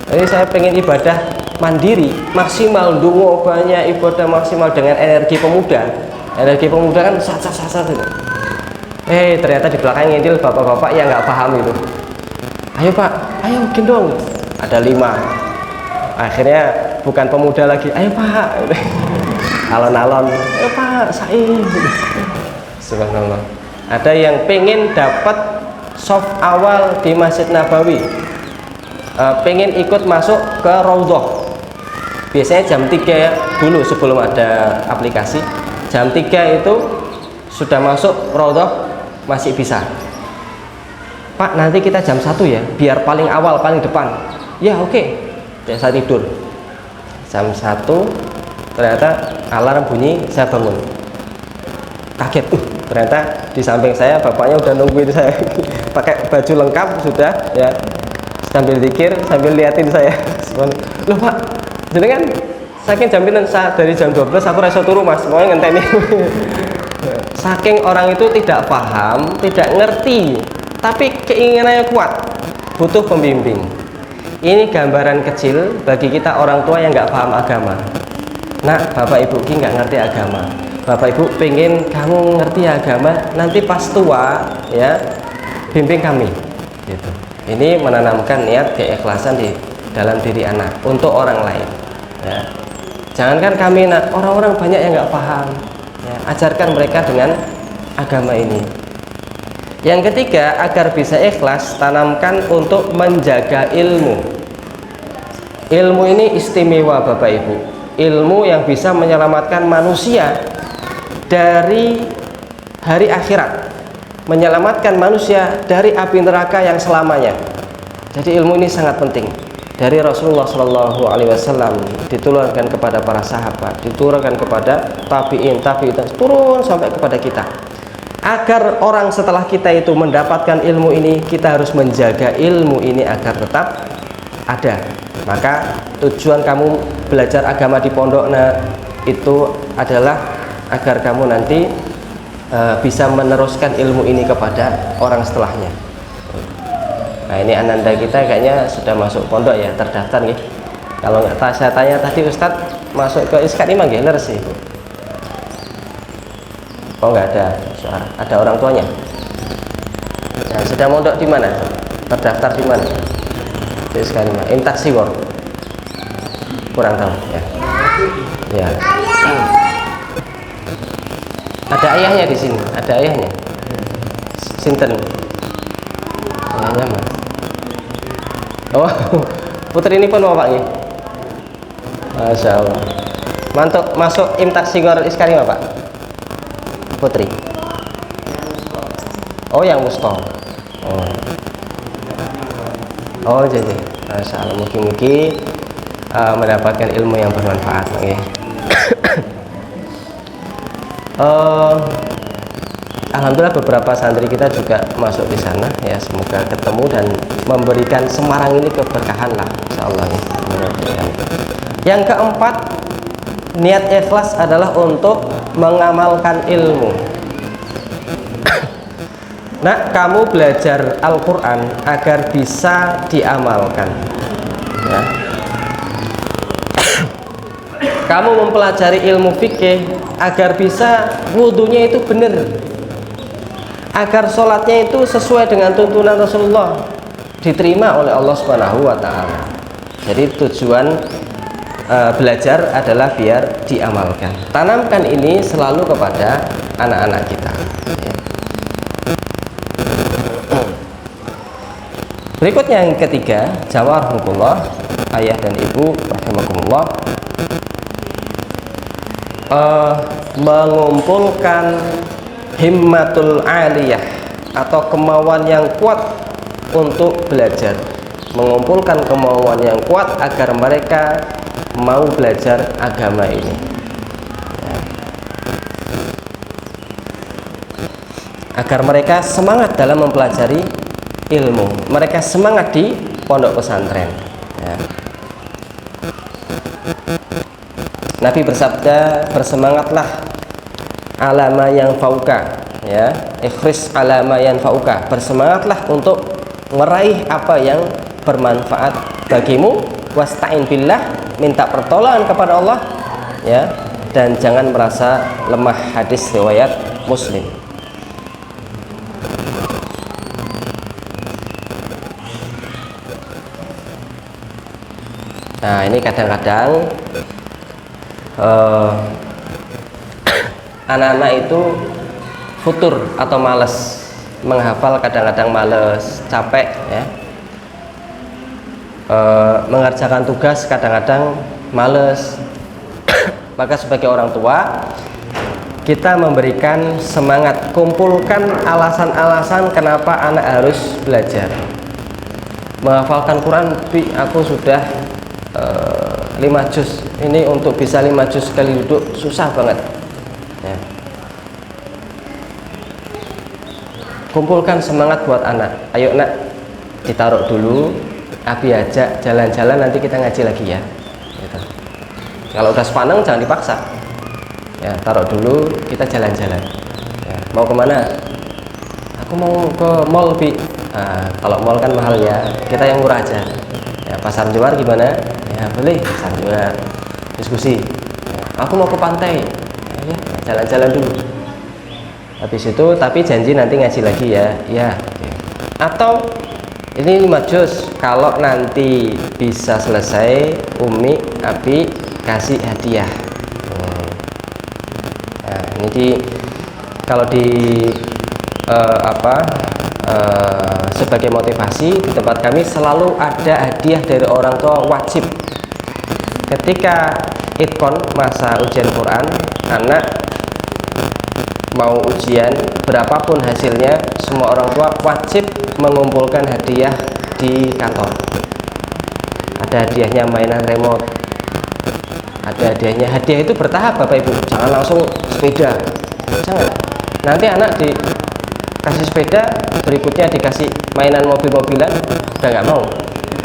Jadi saya pengen ibadah mandiri, maksimal, dungo banyak, ibadah maksimal dengan energi pemuda. Energi pemuda kan sat-sat gitu. Ternyata di belakang ngidil bapak-bapak yang nggak paham itu. Ayo Pak, ayo gendong. Ada 5. Akhirnya bukan pemuda lagi, ayo Pak. Alon-alon, ayo Pak, saing. Subhanallah. Ada yang pengen dapat soft awal di Masjid Nabawi, pengen ikut masuk ke Raudhah. Biasanya jam 3 dulu sebelum ada aplikasi, jam 3 itu sudah masuk Raudhah masih bisa. Pak nanti kita jam 1 ya, biar paling awal, paling depan. Ya oke. Saya tidur jam 1, ternyata alarm bunyi, saya bangun kaget, ternyata di samping saya bapaknya udah nungguin saya pakai baju lengkap sudah ya, sambil zikir sambil liatin saya. Loh Pak, jenengan saking jaminan saya dari jam 12 aku rasa turu Mas, mau ngenteni. Saking orang itu tidak paham, tidak ngerti, tapi keinginannya kuat, butuh pembimbing. Ini gambaran kecil bagi kita orang tua yang nggak paham agama. Nah, Bapak Ibu ki nggak ngerti agama, Bapak Ibu pengen kamu ngerti agama, nanti pas tua ya bimbing kami gitu. Ini menanamkan niat keikhlasan di dalam diri anak untuk orang lain ya. Jangankan kami, orang-orang banyak yang nggak paham ya, ajarkan mereka dengan agama ini. Yang ketiga, agar bisa ikhlas, tanamkan untuk menjaga ilmu. Ilmu ini istimewa Bapak Ibu, ilmu yang bisa menyelamatkan manusia dari hari akhirat, menyelamatkan manusia dari api neraka yang selamanya. Jadi ilmu ini sangat penting. Dari Rasulullah Shallallahu Alaihi Wasallam diturunkan kepada para sahabat, diturunkan kepada tabiin, turun sampai kepada kita. Agar orang setelah kita itu mendapatkan ilmu ini, kita harus menjaga ilmu ini agar tetap ada. Maka tujuan kamu belajar agama di pondok itu adalah agar kamu nanti bisa meneruskan ilmu ini kepada orang setelahnya. Nah, ini ananda kita kayaknya sudah masuk pondok ya, terdaftar nih. Kalau nggak saya tanya tadi Ustadz masuk ke ISKAN Imam nggih leres sih. Oh, nggak ada suara. Ada orang tuanya. Nah, sudah mondok di mana? Terdaftar di mana? Di ISKAN Imam. Intaksiwor. Kurang tahu ya. Ya. Ada ayahnya di sini. Ada ayahnya. Sinten. Ayahnya Mas. Oh, putri ini pun bapaknya. Masya Allah. Mantuk masuk Intaksiwor ISKAN Imam Pak. Putri. Oh, yang Musto. Oh, jadi Masya Allah, mungkin mendapatkan ilmu yang bermanfaat. Alhamdulillah beberapa santri kita juga masuk di sana ya, semoga ketemu dan memberikan Semarang ini keberkahan lah, Insya Allah ya. Yang keempat, niat ikhlas adalah untuk mengamalkan ilmu. Nak, kamu belajar Al-Quran agar bisa diamalkan ya. Kamu mempelajari ilmu fikih agar bisa wudhunya itu benar, agar sholatnya itu sesuai dengan tuntunan Rasulullah, diterima oleh Allah Subhanahu wa Ta'ala. Jadi tujuan belajar adalah biar diamalkan. Tanamkan ini selalu kepada anak-anak kita ya. Berikutnya yang ketiga, jawarahumullah, ayah dan ibu rahimakumullah, mengumpulkan himmatul aliyah atau kemauan yang kuat untuk belajar, mengumpulkan kemauan yang kuat agar mereka mau belajar agama ini ya. Agar mereka semangat dalam mempelajari ilmu, mereka semangat di pondok pesantren ya. Nabi bersabda, bersemangatlah alama yang fauka ya, ikhris alama yang fauka, bersemangatlah untuk meraih apa yang bermanfaat bagimu, wasta'in billah, minta pertolongan kepada Allah ya, dan jangan merasa lemah. Hadis riwayat Muslim. Nah, ini kadang-kadang anak-anak itu futur atau males menghafal, kadang-kadang males, capek ya. Mengerjakan tugas kadang-kadang males. Maka sebagai orang tua kita memberikan semangat, kumpulkan alasan-alasan kenapa anak harus belajar. Menghafalkan Quran, aku sudah 5 juz. Ini untuk bisa 5 juz sekali duduk susah banget ya. Kumpulkan semangat buat anak. Ayo nak, ditaruh dulu, Abi ajak jalan-jalan, nanti kita ngaji lagi ya gitu. Kalau udah sepaneng jangan dipaksa ya, taruh dulu, kita jalan-jalan ya. Mau kemana? Aku mau ke mall Bi. Nah, kalau mall kan mahal ya, kita yang murah aja ya. Pasar Johar gimana? Ya boleh, pasar Johar. Diskusi ya, aku mau ke pantai ya, jalan-jalan dulu. Habis itu tapi janji nanti ngaji lagi ya. Ya okay. Atau ini 5 juz, kalau nanti bisa selesai Umi, Abi kasih hadiah. Nah, ini kalau sebagai motivasi di tempat kami selalu ada hadiah dari orang tua wajib. Ketika itkon masa ujian Quran, anak mau ujian berapapun hasilnya, semua orang tua wajib mengumpulkan hadiah di kantor. Ada hadiahnya mainan remote, ada hadiahnya. Hadiah itu bertahap Bapak Ibu, jangan langsung sepeda, jangan. Nanti anak dikasih sepeda, berikutnya dikasih mainan mobil-mobilan, udah nggak mau,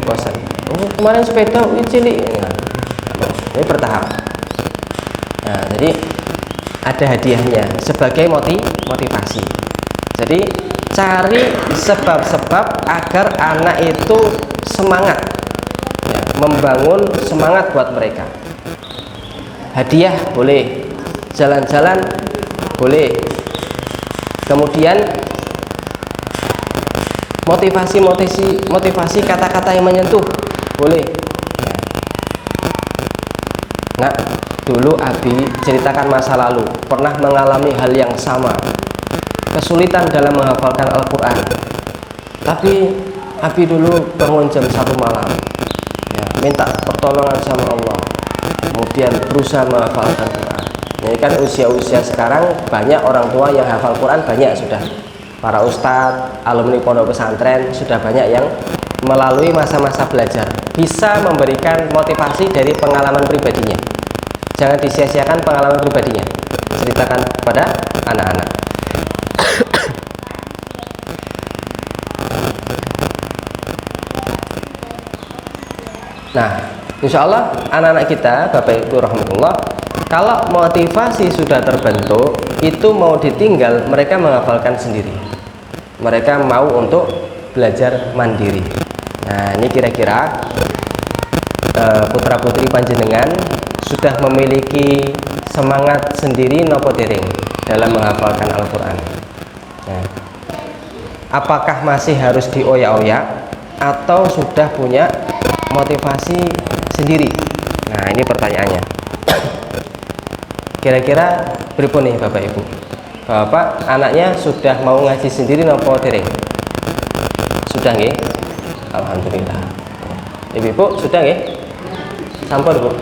bosan. Oh, kemarin sepeda cilik, ini bertahap. Nah, jadi ada hadiahnya sebagai motivasi. Jadi cari sebab-sebab agar anak itu semangat, ya, membangun semangat buat mereka. Hadiah boleh, jalan-jalan boleh, kemudian motivasi kata-kata yang menyentuh boleh. Nah, dulu Abi ceritakan masa lalu pernah mengalami hal yang sama, kesulitan dalam menghafalkan Al-Quran, tapi Abi dulu bangun jam 1 malam, ya, minta pertolongan sama Allah, kemudian berusaha menghafalkan Quran. Ini kan usia-usia sekarang banyak orang tua yang hafal Quran, banyak sudah. Para ustadz, alumni pondok pesantren sudah banyak yang melalui masa-masa belajar bisa memberikan motivasi dari pengalaman pribadinya. Jangan disia-siakan pengalaman pribadinya, ceritakan kepada anak-anak. Nah, insya Allah anak-anak kita, Bapak Ibu rahmatullah, kalau motivasi sudah terbentuk, itu mau ditinggal mereka menghafalkan sendiri. Mereka mau untuk belajar mandiri. Nah, ini kira-kira putra-putri panjenengan sudah memiliki semangat sendiri nopo dereng dalam menghafalkan Al-Quran. Nah, apakah masih harus dioyak-oyak atau sudah punya motivasi sendiri? Nah, ini pertanyaannya. Kira-kira berapa nih Bapak Ibu? Bapak anaknya sudah mau ngaji sendiri nopo dereng? Sudah nggih? Alhamdulillah. Ibu sudah nggih? Sampun Bu.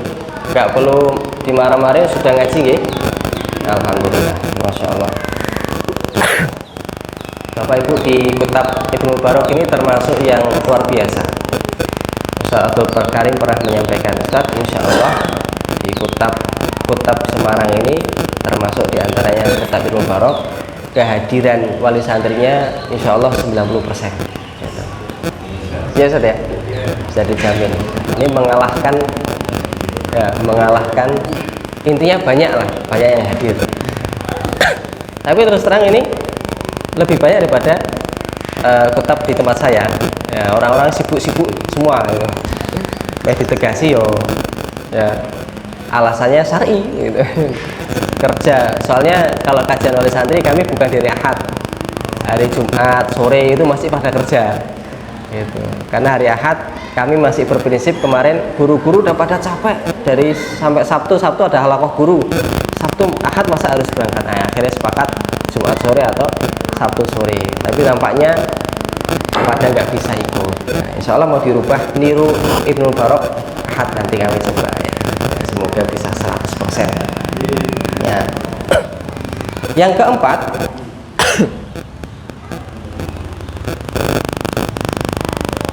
Enggak perlu dimarah-marahin, sudah ngaji nggih? Alhamdulillah. Masya Allah. Bapak Ibu, di Kitab Ibnu Mubarak ini termasuk yang luar biasa. Ustaz Abdul Karim pernah menyampaikan, Ustaz, insya Allah di Kitab Semarang ini termasuk diantaranya Kitab Ibnu Mubarak, kehadiran wali santrinya insya Allah 90%. Ya Ustaz ya? Bisa dijamin. Ini mengalahkan intinya banyak yang hadir. Tapi terus terang ini lebih banyak daripada kitab di tempat saya. Ya, orang-orang sibuk-sibuk semua gitu. Ditegasi ya alasannya syar'i gitu. Kerja. Soalnya kalau kajian oleh santri kami bukan dari Ahad. Hari Jumat sore itu masih pada kerja. Gitu. Karena hari Ahad kami masih berprinsip, kemarin guru-guru udah pada capek dari sampai Sabtu ada halaqah guru, Sabtu Ahad masa harus berangkat. Nah, akhirnya sepakat Jumat sore atau Sabtu sore, tapi nampaknya pada nggak bisa ikut. Nah, insya Allah mau dirubah niru Ibnu Mubarak Ahad, nanti kami coba ya. Semoga bisa 100% ya. Yang keempat,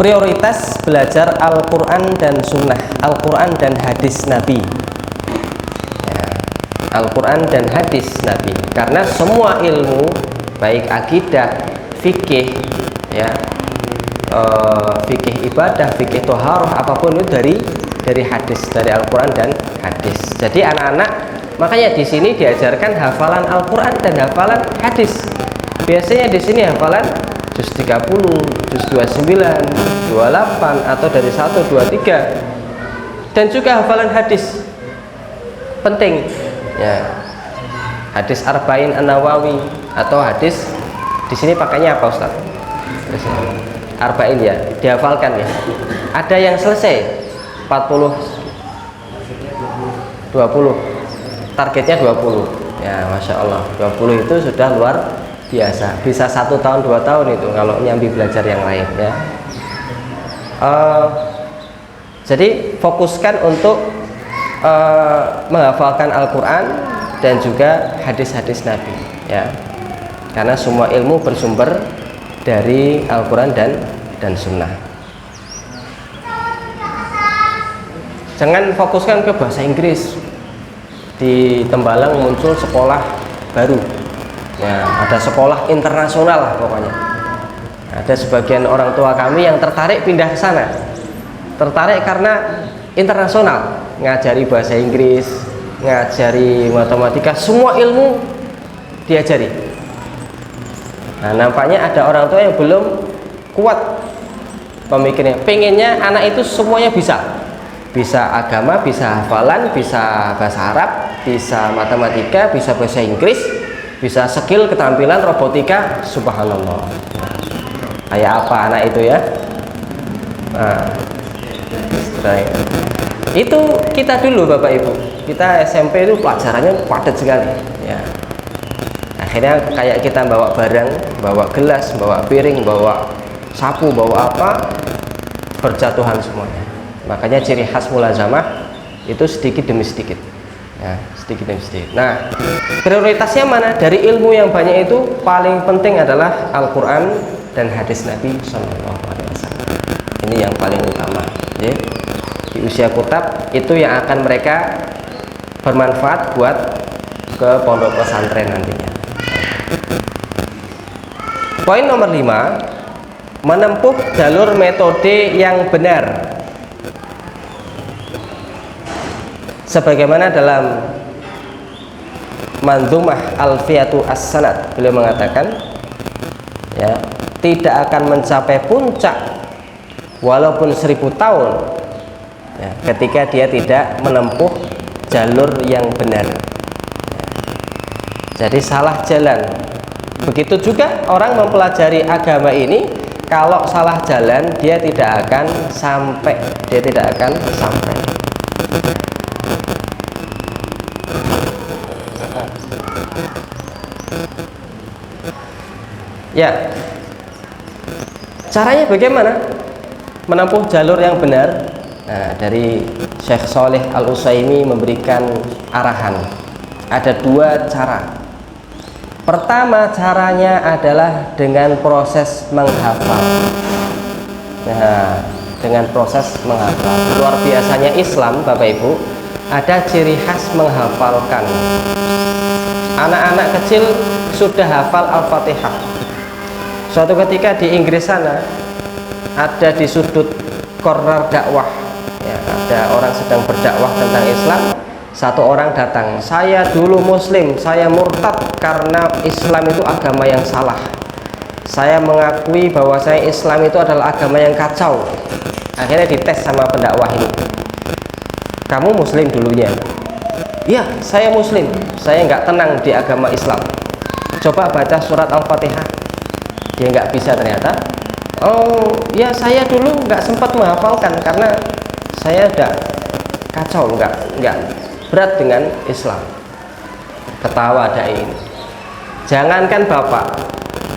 prioritas belajar Al-Quran dan Sunnah, Al-Quran dan hadis Nabi ya, Al-Quran dan hadis Nabi, karena semua ilmu baik akidah, fikih ya, fikih ibadah, fikih toharoh, apapun itu dari hadis, dari Al-Quran dan hadis. Jadi anak-anak makanya di sini diajarkan hafalan Al-Quran dan hafalan hadis. Biasanya di sini hafalan juz 30, juz 29, 28 atau dari 1, 2, 3. Dan juga hafalan hadis. Penting ya. Hadis Arba'in An-Nawawi atau hadis di sini pakainya apa Ustaz? Arba'in ya, dihafalkan ya. Ada yang selesai 40, 20. Targetnya 20. Ya, Masya Allah, 20 itu sudah luar biasa, bisa 1 tahun 2 tahun itu kalau nyambi belajar yang lain ya. Jadi fokuskan untuk menghafalkan Al-Quran dan juga hadis-hadis Nabi ya, karena semua ilmu bersumber dari Al-Quran dan Sunnah. Jangan fokuskan ke bahasa Inggris. Di Tembalang muncul sekolah baru, ya, ada sekolah internasional lah pokoknya. Ada sebagian orang tua kami yang tertarik pindah ke sana, tertarik karena internasional, ngajari bahasa Inggris, ngajari matematika, semua ilmu diajari. Nah, nampaknya ada orang tua yang belum kuat pemikirnya, pengennya anak itu semuanya bisa agama, bisa hafalan, bisa bahasa Arab, bisa matematika, bisa bahasa Inggris, bisa skill keterampilan robotika. Subhanallah, kayak apa anak itu ya? Nah, itu kita dulu Bapak Ibu, kita SMP itu pelajarannya padat sekali ya. Akhirnya kayak kita bawa barang, bawa gelas, bawa piring, bawa sapu, bawa apa, berjatuhan semuanya. Makanya ciri khas mulazamah itu sedikit demi sedikit ya, sedikit demi sedikit. Nah, prioritasnya mana? Dari ilmu yang banyak itu paling penting adalah Al-Quran dan hadis Nabi SAW. Ini yang paling utama ya. Di usia kutab itu yang akan mereka bermanfaat buat ke pondok pesantren nantinya. Poin nomor 5, menempuh jalur metode yang benar. Sebagaimana dalam Manzumah Alfiyatu As-Sanad, beliau mengatakan ya, tidak akan mencapai puncak walaupun 1000 tahun ya, ketika dia tidak menempuh jalur yang benar ya. Jadi salah jalan. Begitu juga orang mempelajari agama ini, kalau salah jalan dia tidak akan sampai, ya. Caranya bagaimana menempuh jalur yang benar? Nah, dari Syekh Shalih Al-Utsaimin memberikan arahan. Ada 2 cara. Pertama, caranya adalah dengan proses menghafal. Nah, dengan proses menghafal. Luar biasanya Islam, Bapak Ibu, ada ciri khas menghafalkan. Anak-anak kecil sudah hafal Al-Fatihah. Suatu ketika di Inggris sana, ada di sudut corner dakwah ya, ada orang sedang berdakwah tentang Islam. Satu orang datang, saya dulu muslim, saya murtad karena Islam itu agama yang salah. Saya mengakui bahwa saya Islam itu adalah agama yang kacau. Akhirnya dites sama pendakwah ini, kamu muslim dulunya? Iya, saya muslim, saya nggak tenang di agama Islam. Coba baca surat Al-Fatihah. Dia nggak bisa ternyata. Oh ya, saya dulu nggak sempat menghafalkan karena saya udah kacau, nggak berat dengan Islam. Ketawa dai ini. Jangankan bapak,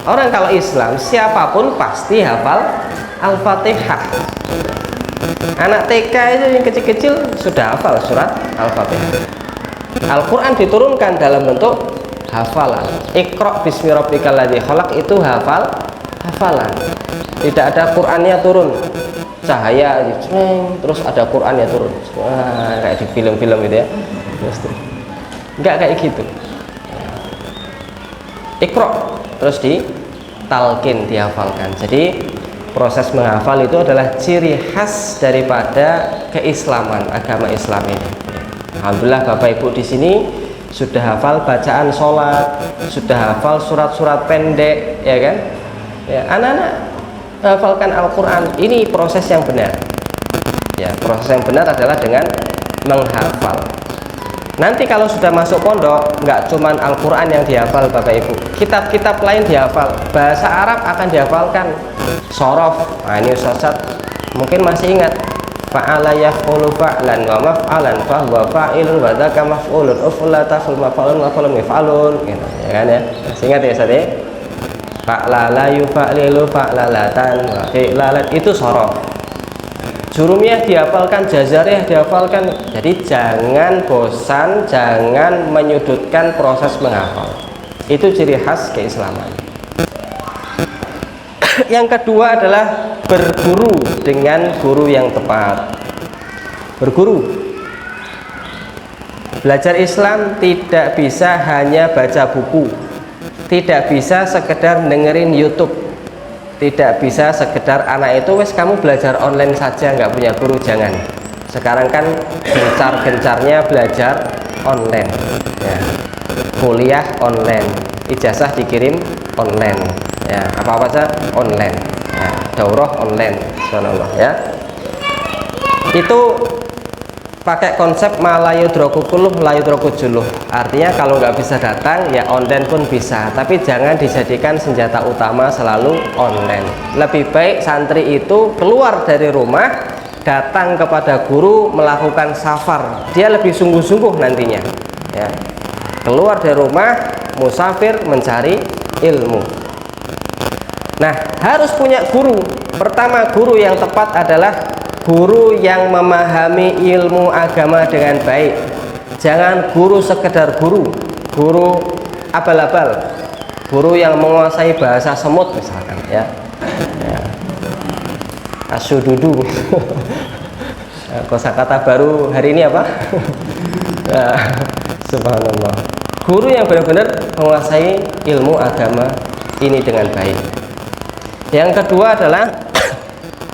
orang kalau Islam siapapun pasti hafal Al-Fatihah. Anak TK itu yang kecil-kecil sudah hafal surat Al-Fatihah. Al-Quran diturunkan dalam bentuk hafalan. Iqra bismi rabbikal ladzi khalaq itu hafalan. Tidak ada Qurannya turun cahaya terus ada Qurannya turun. Wah, kayak di film-film gitu ya. Enggak kayak gitu. Iqra terus ditalkin, dihafalkan. Jadi proses menghafal itu adalah ciri khas daripada keislaman, agama Islam ini. Alhamdulillah Bapak Ibu di sini sudah hafal bacaan sholat, sudah hafal surat-surat pendek, ya kan? Ya, anak-anak hafalkan Al-Quran. Ini proses yang benar. Ya, proses yang benar adalah dengan menghafal. Nanti kalau sudah masuk pondok, nggak cuman Al-Quran yang dihafal Bapak Ibu, kitab-kitab lain dihafal, bahasa Arab akan dihafalkan, sorof. Nah, ini Ustaz mungkin masih ingat, fa'ala yaf'ulu fa'lan wa maf'alan fahuwa fa'ilun wa dzaka maf'ulun ufla taf'ul maf'alun maf'alun mif'alun gitu, ya kan ya. Masih ingat ya Ustaz ya? Fa'lala yufa'lilu fa'lalatan wa fi'lalat, itu sorof. Jurumiyah dihafalkan, jazariyah dihafalkan. Jadi jangan bosan, jangan menyudutkan proses menghafal. Itu ciri khas keislaman. Yang kedua adalah berguru dengan guru yang tepat. Berguru. Belajar Islam tidak bisa hanya baca buku, tidak bisa sekedar dengerin YouTube, tidak bisa sekedar anak itu wes kamu belajar online saja nggak punya guru. Jangan. Sekarang kan gencar-gencarnya belajar online ya. Kuliah online, ijazah dikirim online ya, apa-apa saja online ya, daurah online, subhanallah ya. Itu pakai konsep malayudroku kuluh layudroku juluh, artinya kalau nggak bisa datang ya online pun bisa, tapi jangan dijadikan senjata utama selalu online. Lebih baik santri itu keluar dari rumah, datang kepada guru, melakukan safar, dia lebih sungguh-sungguh nantinya ya. Keluar dari rumah, musafir mencari ilmu. Nah, harus punya guru. Pertama, guru yang tepat adalah guru yang memahami ilmu agama dengan baik. Jangan guru sekedar guru, guru abal-abal, guru yang menguasai bahasa semut misalkan ya, asyududu. Kosakata baru hari ini apa? Subhanallah. Guru yang benar-benar menguasai ilmu agama ini dengan baik. Yang kedua adalah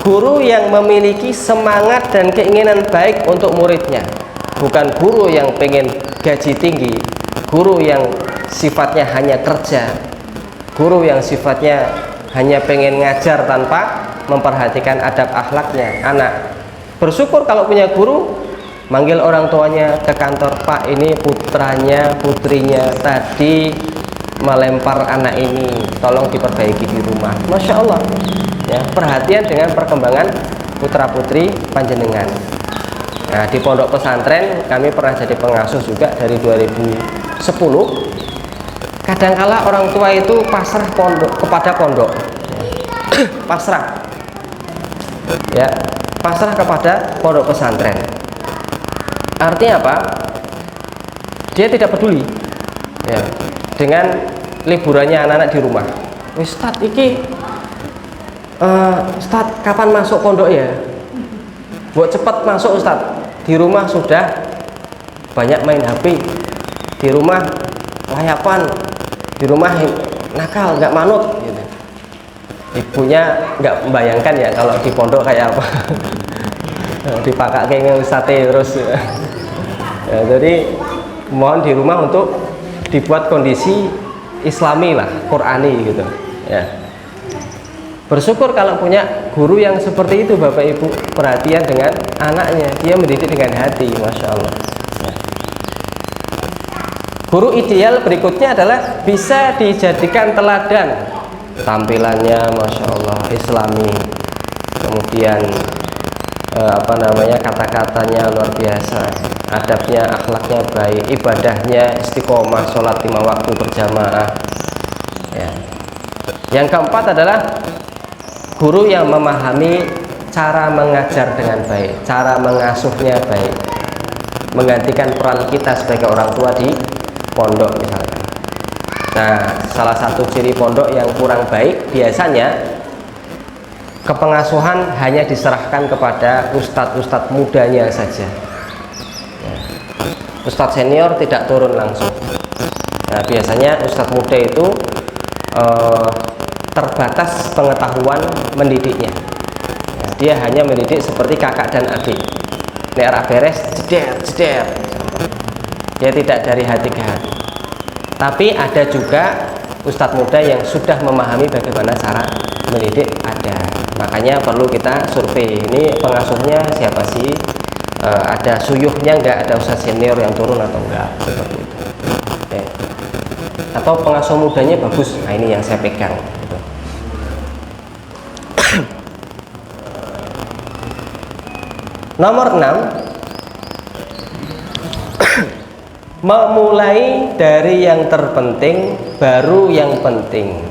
guru yang memiliki semangat dan keinginan baik untuk muridnya, bukan guru yang pengen gaji tinggi, guru yang sifatnya hanya kerja, guru yang sifatnya hanya pengen ngajar tanpa memperhatikan adab akhlaknya anak. Bersyukur kalau punya guru, manggil orang tuanya ke kantor, Pak ini putranya putrinya tadi melempar anak ini, tolong diperbaiki di rumah. Masya Allah ya, perhatian dengan perkembangan putra putri panjenengan. Nah, di pondok pesantren kami pernah jadi pengasuh juga dari 2010. Kadangkala orang tua itu pasrah kepada pondok pasrah ya, pasrah kepada pondok pesantren. Artinya apa? Dia tidak peduli ya dengan liburannya anak-anak di rumah. Ustaz iki Ustaz kapan masuk pondok ya? Buat cepat masuk Ustaz. Di rumah sudah banyak main HP, di rumah layapan, di rumah nakal, nggak manut gitu. Ibunya nggak membayangkan ya kalau di pondok kayak apa. Dipakai kayak sate terus ya. Jadi mohon di rumah untuk dibuat kondisi islami lah, Qurani gitu ya. Bersyukur kalau punya guru yang seperti itu Bapak Ibu, perhatian dengan anaknya, dia mendidik dengan hati, Masya Allah ya. Guru ideal berikutnya adalah bisa dijadikan teladan, tampilannya Masya Allah islami, kemudian kata-katanya luar biasa, adabnya, akhlaknya baik, ibadahnya istiqomah, sholat 5 waktu berjamaah ya. Yang keempat adalah guru yang memahami cara mengajar dengan baik, cara mengasuhnya baik, menggantikan peran kita sebagai orang tua di pondok misalkan. Nah, salah satu ciri pondok yang kurang baik biasanya kepengasuhan hanya diserahkan kepada ustadz-ustadz mudanya saja ya. Ustadz senior tidak turun langsung. Nah, biasanya ustadz muda itu terbatas pengetahuan mendidiknya ya, dia hanya mendidik seperti kakak dan adik, daerah beres jeder, dia tidak dari hati ke hati. Tapi ada juga ustadz muda yang sudah memahami bagaimana cara mendidik, ada. Makanya perlu kita survei, ini pengasuhnya siapa sih, ada suyuhnya enggak, ada ustadz senior yang turun atau enggak, seperti itu. Oke. Atau pengasuh mudanya bagus, nah ini yang saya pegang gitu. Nomor 6, memulai dari yang terpenting baru yang penting.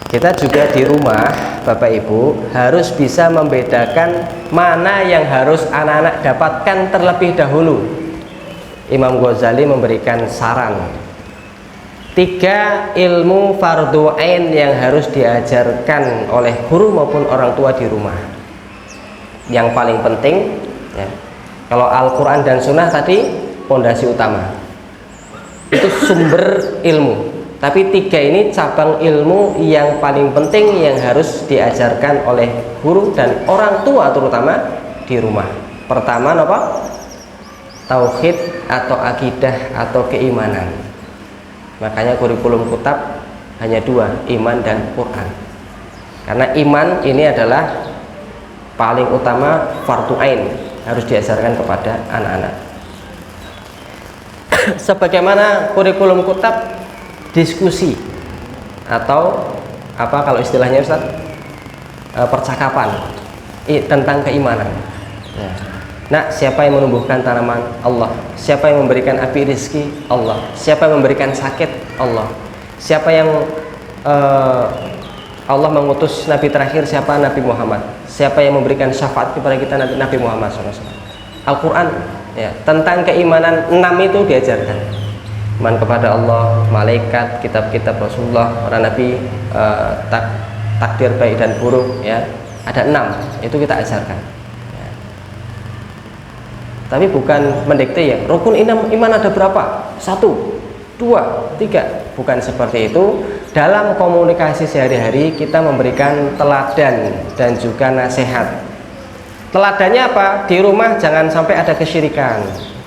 Kita juga di rumah Bapak Ibu harus bisa membedakan mana yang harus anak-anak dapatkan terlebih dahulu. Imam Ghazali memberikan saran 3 ilmu fardu ain yang harus diajarkan oleh guru maupun orang tua di rumah. Yang paling penting ya, kalau Al-Quran dan Sunnah tadi pondasi utama, itu sumber ilmu. Tapi 3 ini cabang ilmu yang paling penting yang harus diajarkan oleh guru dan orang tua terutama di rumah. Pertama apa? Tauhid atau akidah atau keimanan. Makanya kurikulum Kutab hanya 2, iman dan Quran. Karena iman ini adalah paling utama, fardu ain, harus diajarkan kepada anak-anak. Sebagaimana kurikulum Kutab diskusi atau apa kalau istilahnya Ustaz, percakapan tentang keimanan. Nah, siapa yang menumbuhkan tanaman? Allah. Siapa yang memberikan api rizki? Allah. Siapa yang memberikan sakit? Allah. Siapa yang Allah mengutus Nabi terakhir? Siapa? Nabi Muhammad. Siapa yang memberikan syafaat kepada kita? Nabi Muhammad SAW. Al-Quran ya, tentang keimanan 6 itu diajarkan. Iman kepada Allah, malaikat, kitab-kitab Rasulullah, para nabi, takdir baik dan buruk ya. Ada 6, itu kita ajarkan ya. Tapi bukan mendikte ya, rukun iman ada berapa? 1, 2, 3. Bukan seperti itu. Dalam komunikasi sehari-hari kita memberikan teladan dan juga nasihat. Teladannya apa? Di rumah jangan sampai ada kesyirikan.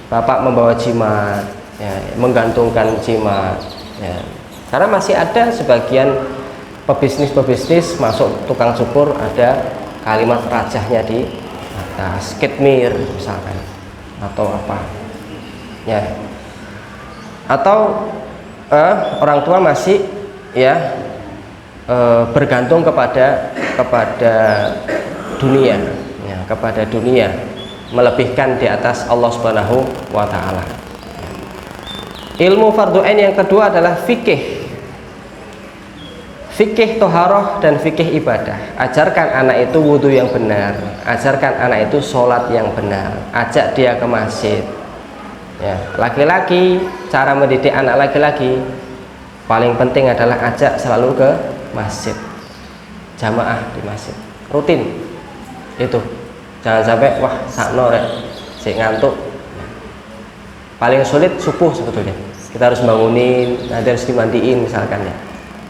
Bapak membawa jimat ya, menggantungkan jimat ya. Karena masih ada sebagian pebisnis masuk tukang cukur ada kalimat rajahnya di atas kitmir misalkan atau apa ya, atau orang tua masih ya bergantung kepada dunia ya, kepada dunia, melebihkan di atas Allah Subhanahu wa Ta'ala. Ilmu fardu ain yang kedua adalah fikih toharoh dan fikih ibadah. Ajarkan anak itu wudhu yang benar, ajarkan anak itu sholat yang benar, ajak dia ke masjid ya. Laki-laki, cara mendidik anak laki-laki paling penting adalah ajak selalu ke masjid, jamaah di masjid, rutin itu. Jangan sampai wah sakno rek sik ngantuk. Paling sulit subuh sebetulnya, kita harus bangunin, nanti harus dimandiin misalkan ya,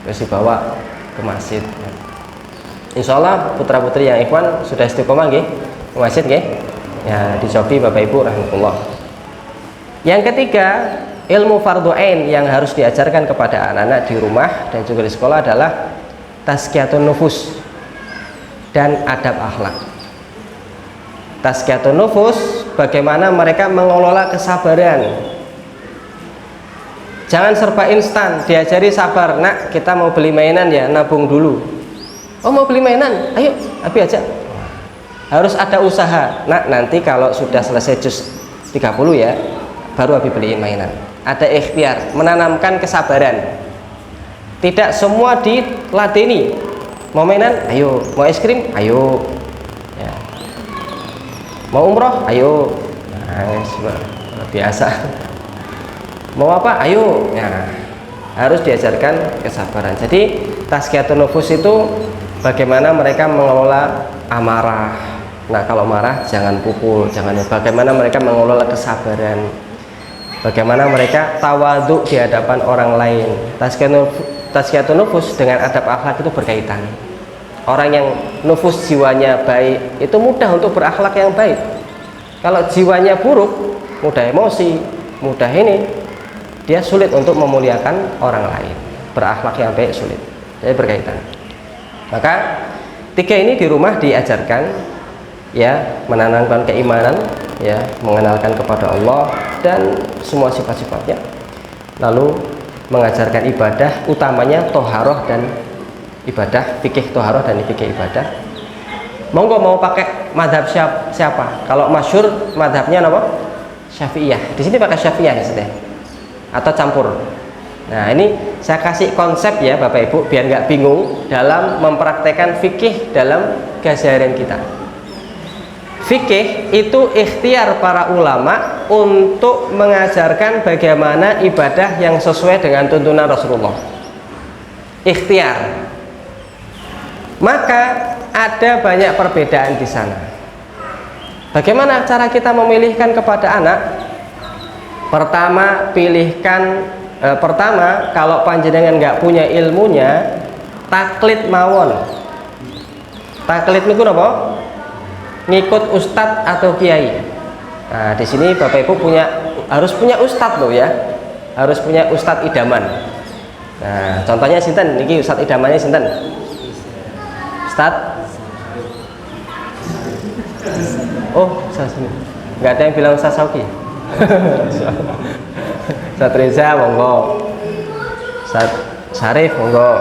terus dibawa ke masjid ya. Insya Allah putra putri yang ikhwan sudah istiqomah nggih ke masjid nggih ya, dicobi Bapak Ibu rahmatullah. Yang ketiga, ilmu fardu ain yang harus diajarkan kepada anak-anak di rumah dan juga di sekolah adalah tazkiyatun nufus dan adab akhlak. Tazkiyatun nufus, bagaimana mereka mengelola kesabaran. Jangan serba instan, diajari sabar. Nak, kita mau beli mainan ya, nabung dulu. Oh mau beli mainan, ayo Abi aja. Harus ada usaha. Nak, nanti kalau sudah selesai juz 30 ya, baru Abi beliin mainan. Ada ikhtiar, menanamkan kesabaran. Tidak semua diladeni. Mau mainan, ayo. Mau es krim, ayo ya. Mau umroh, ayo. Nah, biasa. Mau apa, ayo ya. Harus diajarkan kesabaran. Jadi tazkiyatun nufus itu bagaimana mereka mengelola amarah. Nah kalau marah jangan pukul, jangan. Bagaimana mereka mengelola kesabaran, bagaimana mereka tawadhu di hadapan orang lain. Tazkiyatun nufus dengan adab akhlak itu berkaitan. Orang yang nufus jiwanya baik itu mudah untuk berakhlak yang baik. Kalau jiwanya buruk, mudah emosi, mudah ini, dia sulit untuk memuliakan orang lain. Berakhlak yang baik sulit. Jadi berkaitan. Maka 3 ini di rumah diajarkan ya, menanamkan keimanan ya, mengenalkan kepada Allah dan semua sifat-sifatnya. Lalu mengajarkan ibadah, utamanya toharoh dan ibadah, fikih toharoh dan fikih ibadah. Monggo mau pakai madhab siapa? Kalau masyhur madhabnya apa? Syafi'iyah. Di sini pakai Syafi'iyah ya, atau campur. Nah ini saya kasih konsep ya Bapak Ibu biar nggak bingung dalam mempraktekkan fikih dalam keseharian kita. fikih itu ikhtiar para ulama untuk mengajarkan bagaimana ibadah yang sesuai dengan tuntunan Rasulullah. Ikhtiar. Maka ada banyak perbedaan di sana. Bagaimana cara kita memilihkan kepada anak? Pertama, kalau panjenengan nggak punya ilmunya, taklid mawon. Taklid niku napa? Ngikut ustadz atau kiai. Nah, di sini Bapak Ibu harus punya ustadz loh ya. Harus punya ustadz idaman. Nah, contohnya sinten niki ustadz idamannya sinten? Ustadz? Oh, saya sini. Enggak ada yang bilang Ustadz Sauki. Ustadz Reza monggo. Ustadz Syarif monggo.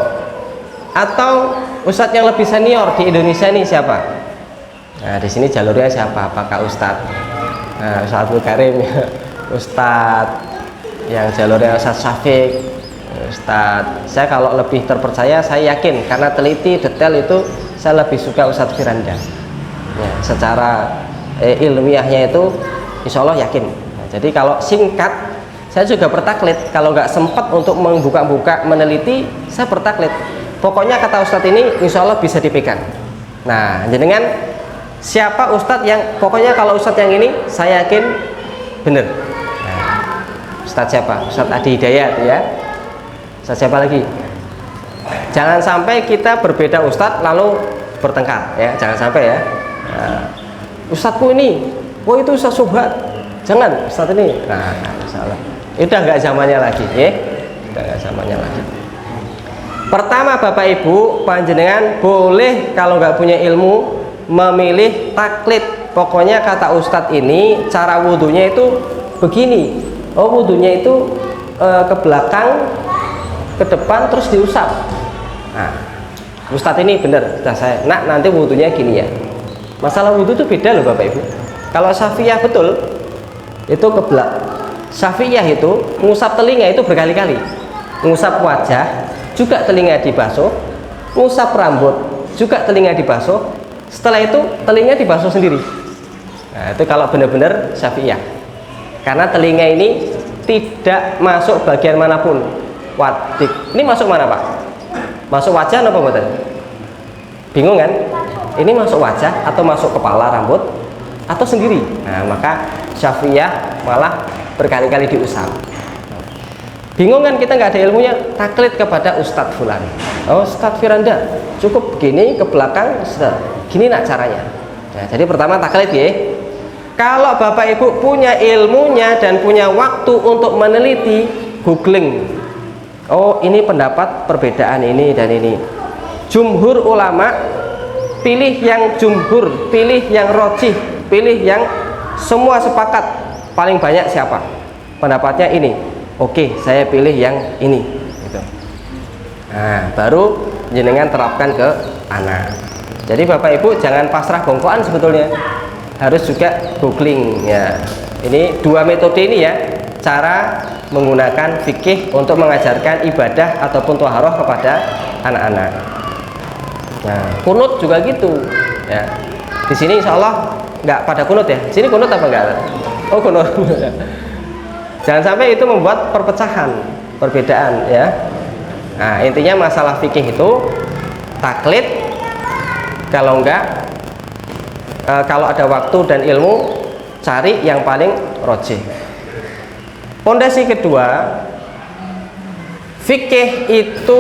Atau ustadz yang lebih senior di Indonesia ini siapa? Nah, di sini jalurnya siapa? Apakah Ustadz? Nah, Ustadz Abdul Karim, Ustadz yang jalurnya Ustadz Syafiq, Ustadz. Saya kalau lebih terpercaya, saya yakin karena teliti detail itu saya lebih suka Ustadz Firanda. Ya, secara ilmiahnya itu, insya Allah yakin. Nah, jadi kalau singkat, saya juga bertaklid. Kalau nggak sempat untuk membuka-buka meneliti, saya bertaklid. Pokoknya kata Ustadz ini, insya Allah bisa dipegang. Nah, jenengan siapa ustadz yang pokoknya kalau ustadz yang ini saya yakin bener. Nah, ustadz siapa? Ustadz Adi Hidayat ya. Ustadz siapa lagi? Jangan sampai kita berbeda ustadz lalu bertengkar ya, jangan sampai ya. Nah, ustadzku ini, oh itu ustadz Subhat. Jangan ustadz ini. Nah, salah. Udah nggak zamannya lagi ya. Udah nggak zamannya lagi. Pertama Bapak Ibu, panjenengan boleh kalau nggak punya ilmu memilih taklid. Pokoknya kata ustadz ini cara wudhunya itu begini. Oh, wudhunya itu ke belakang, ke depan, terus diusap. Nah, ustadz ini bener, saya nanti wudhunya gini ya. Masalah wudhu itu beda loh Bapak Ibu. Kalau Syafi'iyah betul itu ke belakang. Syafi'iyah itu ngusap telinga itu berkali-kali, ngusap wajah juga telinga dibasuh, ngusap rambut juga telinga dibasuh. Setelah itu telinga dibasuh sendiri. Nah, itu kalau benar-benar Syafi'iyah. Karena telinga ini tidak masuk bagian manapun. Wadik. Ini masuk mana Pak? Masuk wajah apa buatan? Bingung kan? Ini masuk wajah atau masuk kepala, rambut atau sendiri? Nah, maka Syafi'iyah malah berkali-kali diusap. Bingung kan, kita nggak ada ilmunya, taklid kepada Ustadz Fulan. Oh, Ustadz Firanda, cukup begini ke belakang, gini nak caranya. Nah, jadi pertama taklid ya. Kalau Bapak Ibu punya ilmunya dan punya waktu untuk meneliti, googling. Oh, ini pendapat perbedaan ini dan ini. Jumhur ulama, pilih yang jumhur, pilih yang rojih, pilih yang semua sepakat. Paling banyak siapa? Pendapatnya ini. Oke, saya pilih yang ini gitu. Nah, baru jenengan terapkan ke anak. Jadi Bapak Ibu jangan pasrah bongkoan, sebetulnya harus juga googling ya. Ini dua metode ini ya, cara menggunakan fikih untuk mengajarkan ibadah ataupun thaharah kepada anak-anak. Nah, kunut juga gitu ya. Di sini insya Allah nggak pada kunut ya. Sini kunut apa enggak? Oh, kunut. Jangan sampai itu membuat perpecahan, perbedaan ya. Nah, intinya masalah fikih itu taklid. Kalau enggak, kalau ada waktu dan ilmu, cari yang paling rojih. Pondasi kedua, fikih itu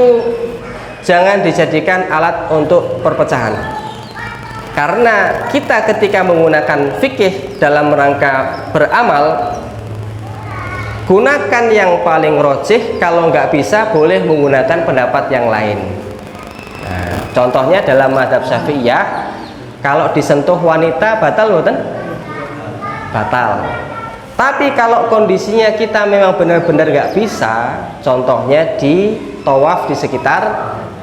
jangan dijadikan alat untuk perpecahan. Karena kita ketika menggunakan fikih dalam rangka beramal, gunakan yang paling rojih. Kalau nggak bisa, boleh menggunakan pendapat yang lain. Nah, contohnya dalam mazhab Syafi'iyah, kalau disentuh wanita batal bukan? Batal. Tapi kalau kondisinya kita memang benar-benar nggak bisa, contohnya di tawaf di sekitar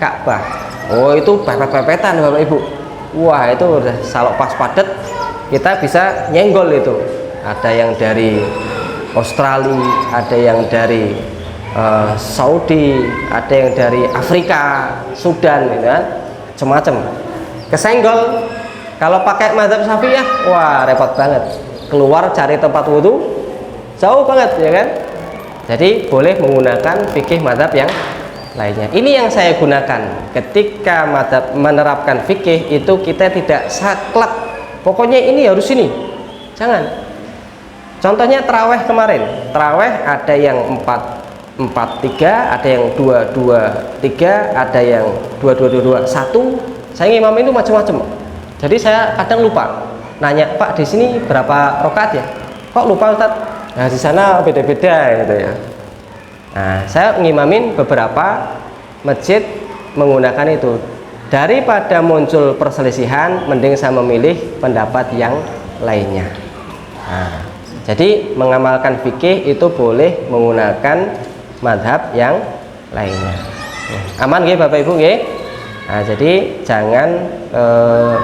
Ka'bah. Oh, itu pepet-pepetan Bapak Ibu. Wah, itu udah salok pas padet, kita bisa nyenggol itu. Ada yang dari Australia, ada yang dari Saudi, ada yang dari Afrika, Sudan, gitu kan, macam-macam. Kesenggol, Kalau pakai mazhab Syafi'iyah, wah repot banget. Keluar cari tempat wudhu jauh banget ya kan. Jadi boleh menggunakan fikih mazhab yang lainnya. Ini yang saya gunakan ketika mazhab menerapkan fikih itu, kita tidak saklek. Pokoknya ini harus ini. Jangan. Contohnya terawih kemarin. Terawih ada yang 4-4-3, ada yang 2-2-3, ada yang 2-2-2-1. Saya ngimam itu macam-macam. Jadi saya kadang lupa. Nanya, Pak di sini berapa rakaat ya? Kok lupa Ustaz? Nah di sana beda-beda gitu ya. Nah saya ngimamin beberapa masjid menggunakan itu. Daripada muncul perselisihan, mending saya memilih pendapat yang lainnya. Nah, jadi mengamalkan fikih itu boleh menggunakan madhab yang lainnya. Aman nggih Bapak Ibu nggih? Nah, jadi jangan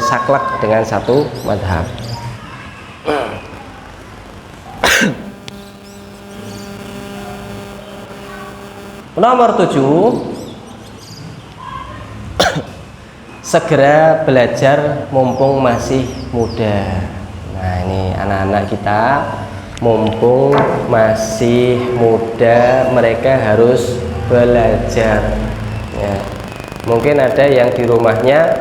saklek dengan satu madhab. Nomor 7, segera belajar mumpung masih muda. Nah ini anak-anak kita mumpung masih muda, mereka harus belajar ya. Mungkin ada yang di rumahnya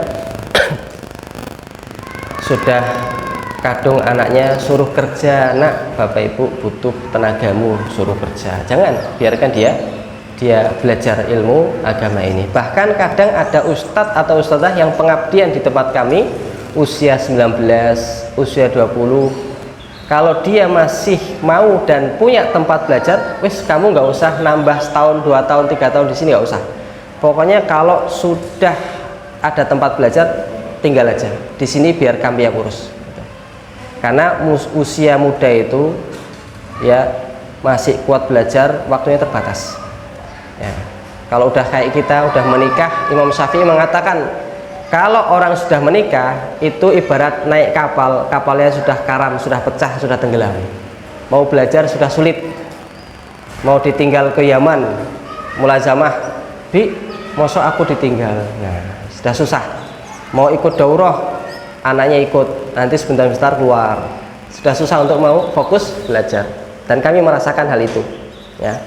sudah kadung anaknya suruh kerja, nak Bapak Ibu butuh tenagamu, suruh kerja. Jangan, biarkan dia belajar ilmu agama ini. Bahkan kadang ada ustadz atau ustadzah yang pengabdian di tempat kami usia 19, usia 20. Kalau dia masih mau dan punya tempat belajar, wis kamu nggak usah nambah setahun, 2 tahun, 3 tahun di sini, nggak usah. Pokoknya kalau sudah ada tempat belajar, tinggal aja di sini biar kami yang urus. Karena usia muda itu ya masih kuat belajar, waktunya terbatas. Ya. Kalau udah kayak kita udah menikah, Imam Syafi'i mengatakan kalau orang sudah menikah itu ibarat naik kapal, kapalnya sudah karam, sudah pecah, sudah tenggelam. Mau belajar sudah sulit. Mau ditinggal ke Yaman, mulazamah, Bi, mosok aku ditinggal. Nah, sudah susah. Mau ikut daurah, anaknya ikut, nanti sebentar-sebentar keluar. Sudah susah untuk mau fokus belajar. Dan kami merasakan hal itu. Ya.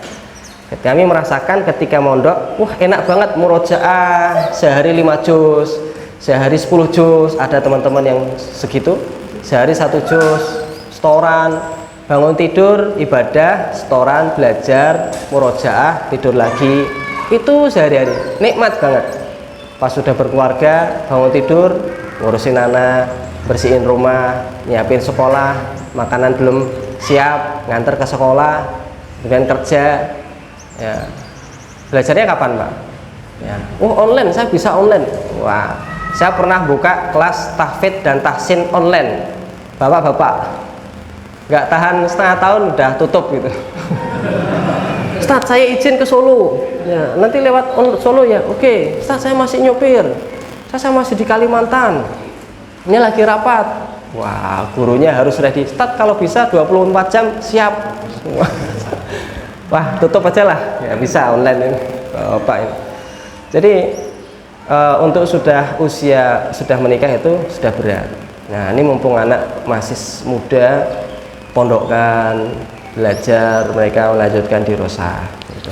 Kami merasakan ketika mondok, wah enak banget murojaah sehari 5 juz, sehari 10 juz, ada teman-teman yang segitu, sehari 1 juz, setoran, bangun tidur, ibadah, setoran, belajar, murojaah, tidur lagi, itu sehari-hari, nikmat banget. Pas sudah berkeluarga, bangun tidur, ngurusin anak, bersihin rumah, nyiapin sekolah, makanan belum siap, nganter ke sekolah, dengan kerja. Ya, belajarnya kapan Pak? Ya. Oh online, saya bisa online. Wah, saya pernah buka kelas tahfidz dan tahsin online. Bapak-bapak nggak tahan setengah tahun udah tutup gitu. Ustadz saya izin ke Solo ya, nanti lewat Solo ya. Oke, Ustadz saya masih nyopir, saya masih di Kalimantan, ini lagi rapat. Wah, gurunya harus ready. Ustadz kalau bisa 24 jam siap. Wah, tutup aja lah, ya bisa online ini, Bapak ini. Jadi untuk usia sudah menikah itu sudah berat. Nah, ini mumpung anak masih muda, pondokkan, belajar, mereka melanjutkan di Rosa. Gitu.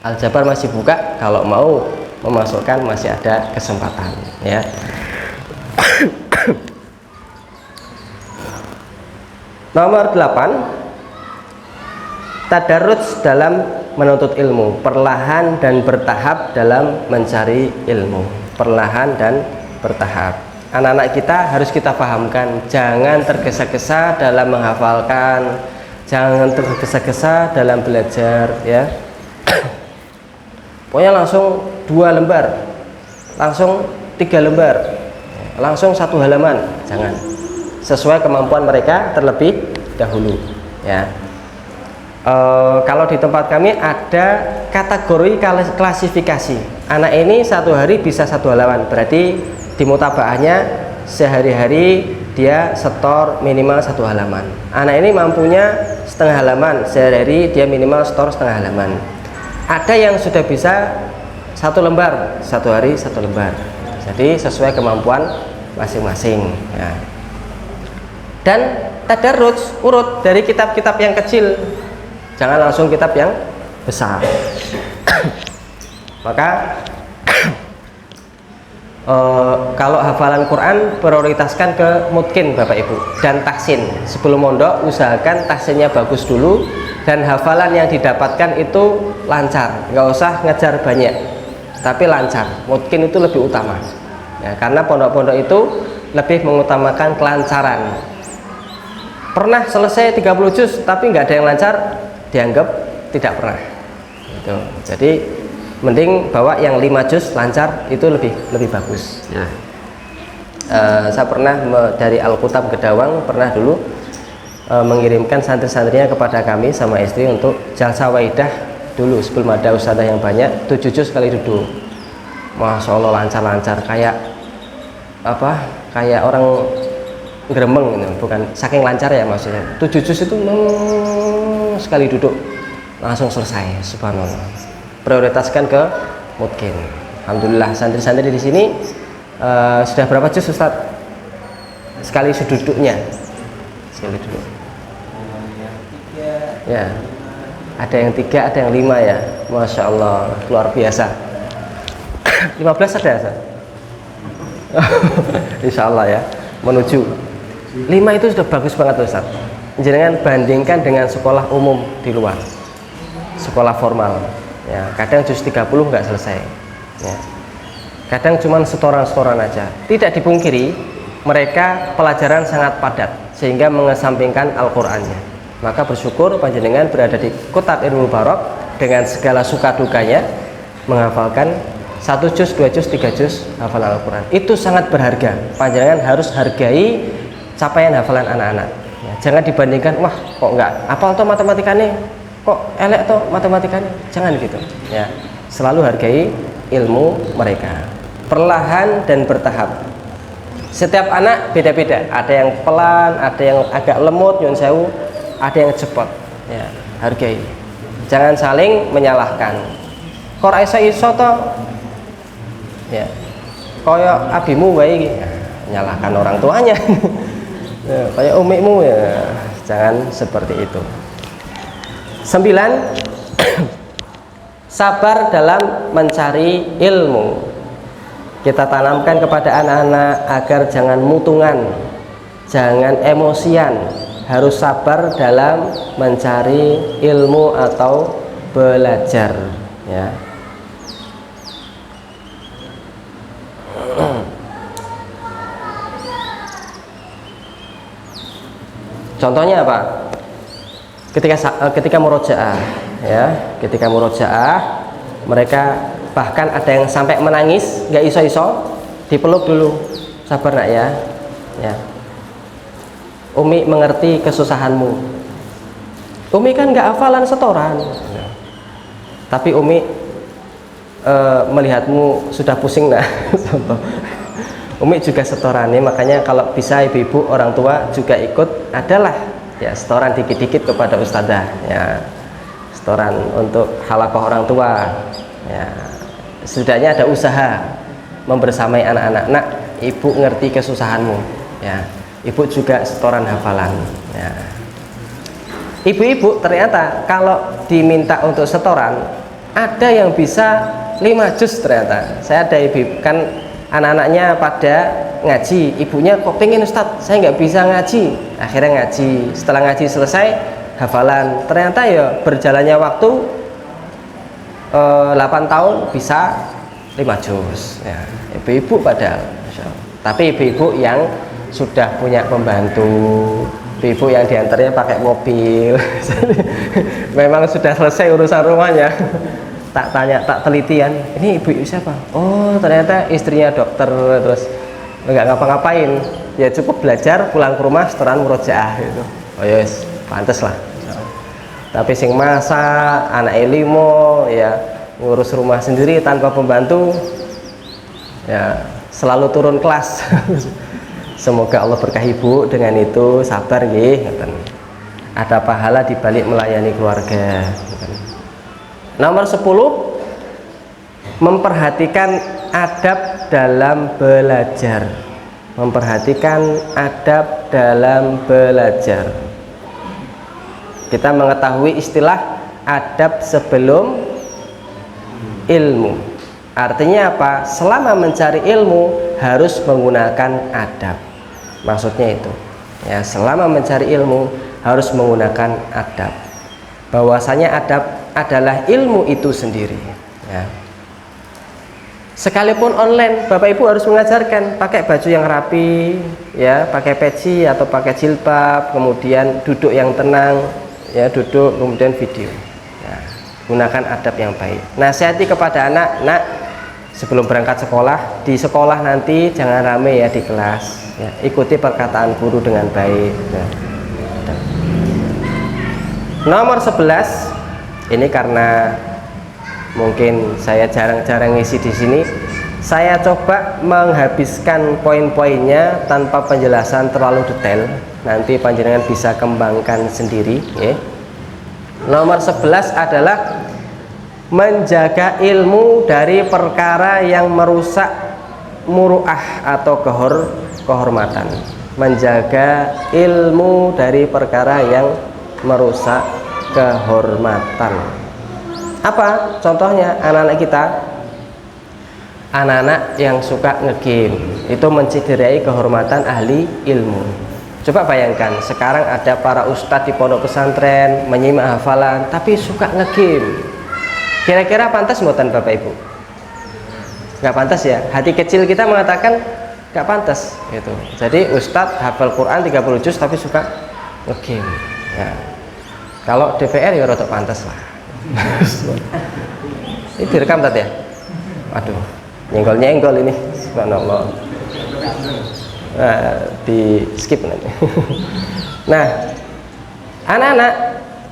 Al-Jabar masih buka, kalau mau memasukkan masih ada kesempatan, ya. Nomor 8. Tadarruj dalam menuntut ilmu, perlahan dan bertahap dalam mencari ilmu, perlahan dan bertahap. Anak-anak kita harus kita pahamkan, jangan tergesa-gesa dalam menghafalkan, jangan tergesa-gesa dalam belajar, ya. Pokoknya langsung 2 lembar, langsung 3 lembar, langsung 1 halaman, jangan. Sesuai kemampuan mereka terlebih dahulu, ya. Kalau di tempat kami ada kategori klasifikasi. Anak ini 1 hari bisa 1 halaman, berarti di mutabaahnya sehari-hari dia setor minimal 1 halaman. Anak ini mampunya setengah halaman, sehari-hari dia minimal setor setengah halaman. Ada yang sudah bisa 1 lembar, 1 hari 1 lembar. Jadi sesuai kemampuan masing-masing ya. Dan tadarruj, urut dari kitab-kitab yang kecil, jangan langsung kitab yang besar. Maka kalau hafalan Quran prioritaskan ke mutkin Bapak Ibu dan tahsin. Sebelum mondok usahakan tahsinnya bagus dulu dan hafalan yang didapatkan itu lancar, nggak usah ngejar banyak tapi lancar. Mutkin itu lebih utama ya, karena pondok-pondok itu lebih mengutamakan kelancaran. Pernah selesai 30 juz tapi nggak ada yang lancar, dianggap tidak pernah gitu. Jadi mending bawa yang 5 juz lancar, itu lebih bagus ya. Saya pernah dari Al-Kutab Gedawang pernah dulu mengirimkan santri-santrinya kepada kami sama istri untuk jalsa waidah dulu sebelum ada ustadzah yang banyak, 7 juz sekali duduk. Masya Allah lancar-lancar, kayak apa, kayak orang gremeng gitu. Bukan saking lancar ya maksudnya, 7 juz itu sekali duduk langsung selesai, subhanallah. Prioritaskan ke mungkin. Alhamdulillah santri-santri di sini sudah berapa juz Ustaz? Sekali duduknya? Sekali duduk. Ya. Ada yang 3, ada yang 5 ya. Masya Allah, luar biasa. 15 ada Ustaz? Insya Allah ya, menuju 5 itu sudah bagus banget Ustaz. Jangan bandingkan dengan sekolah umum di luar, sekolah formal ya, kadang juz 30 nggak selesai ya. Kadang cuman setoran-setoran aja. Tidak dipungkiri mereka pelajaran sangat padat sehingga mengesampingkan Al-Qur'annya. Maka bersyukur panjenengan berada di Kotak Ilmu Barok dengan segala suka dukanya menghafalkan 1 juz, 2 juz, 3 juz hafalan Al-Qur'an. Itu sangat berharga. Panjenengan harus hargai capaian hafalan anak-anak ya. Jangan dibandingkan, wah kok nggak apal toh matematikanya, kok elek toh matematikanya, jangan gitu ya. Selalu hargai ilmu mereka, perlahan dan bertahap. Setiap anak beda-beda, ada yang pelan, ada yang agak lemot nyun sewu, ada yang cepat ya. Hargai, jangan saling menyalahkan. Kok iso toh ya, koyo abimu wae ya, nyalahkan orang tuanya. Ya, kayak umikmu ya, jangan seperti itu. 9. Sabar dalam mencari ilmu. Kita tanamkan kepada anak-anak agar jangan mutungan, jangan emosian, harus sabar dalam mencari ilmu atau belajar ya. Contohnya apa? Ketika murojaah ya, ketika murojaah mereka bahkan ada yang sampai menangis, nggak iso-iso, dipeluk dulu, sabar nak ya, ya. Umi mengerti kesusahanmu. Umi kan nggak hafalan setoran, tapi Umi melihatmu sudah pusing nah. Umi juga setoran nih, makanya kalau bisa ibu-ibu orang tua juga ikut, adalah ya setoran dikit-dikit kepada ustadzah ya, setoran untuk halakoh orang tua ya. Setidaknya ada usaha membersamai anak-anak. Nak, ibu ngerti kesusahanmu ya, ibu juga setoran hafalan ya. Ibu-ibu ternyata kalau diminta untuk setoran ada yang bisa 5 juz ternyata. Saya ada ibu kan anak-anaknya pada ngaji, ibunya kok pengen Ustadz, saya nggak bisa ngaji, akhirnya ngaji. Setelah ngaji selesai hafalan, ternyata ya berjalannya waktu 8 tahun bisa 5 juz ya. Ibu-ibu padahal, tapi ibu-ibu yang sudah punya pembantu, ibu yang diantaranya pakai mobil. Memang sudah selesai urusan rumahnya. Tak tanya, tak telitian, ini ibu siapa? Oh ternyata istrinya dokter, terus nggak ngapa-ngapain, ya cukup belajar, pulang ke rumah setoran murojaah gitu. Oh yes, pantes lah. Tapi sing masak, anak limo ya, ngurus rumah sendiri tanpa pembantu ya, selalu turun kelas. Semoga Allah berkahi ibu dengan itu, sabar nggih. Ada pahala di balik melayani keluarga. Nomor 10, memperhatikan adab dalam belajar. memperhatikan adab dalam belajar. Kita mengetahui istilah adab sebelum ilmu. Artinya apa? Selama mencari ilmu harus menggunakan adab. Maksudnya itu. Ya, selama mencari ilmu harus menggunakan adab. Bahwasanya adab adalah ilmu itu sendiri. Ya. Sekalipun online, Bapak Ibu harus mengajarkan pakai baju yang rapi, ya, pakai peci atau pakai jilbab, kemudian duduk yang tenang, ya, duduk kemudian video. Ya, gunakan adab yang baik. Nasihati kepada anak, nak, sebelum berangkat sekolah, di sekolah nanti jangan rame ya di kelas. Ya, ikuti perkataan guru dengan baik. Ya. Nomor 11, ini karena mungkin saya jarang-jarang ngisi di sini, saya coba menghabiskan poin-poinnya tanpa penjelasan terlalu detail. Nanti panjenengan bisa kembangkan sendiri. Ya. Nomor 11 adalah menjaga ilmu dari perkara yang merusak muru'ah atau kehormatan. Menjaga ilmu dari perkara yang merusak kehormatan. Apa contohnya? Anak-anak kita, anak-anak yang suka ngegame, itu mencederai kehormatan ahli ilmu. Coba bayangkan, sekarang ada para ustadz di pondok pesantren menyimak hafalan tapi suka ngegame. Kira-kira pantas mboten Bapak Ibu? Nggak pantas ya. Hati kecil kita mengatakan nggak pantas gitu. Jadi ustadz hafal Quran 30 juz tapi suka ngegame. Ya. Kalau DPR ya rotok pantas lah. Ini direkam tadi ya? Aduh, nyenggol-nyenggol ini. Subhanallah. Nah, di skip nanti. Nah, anak-anak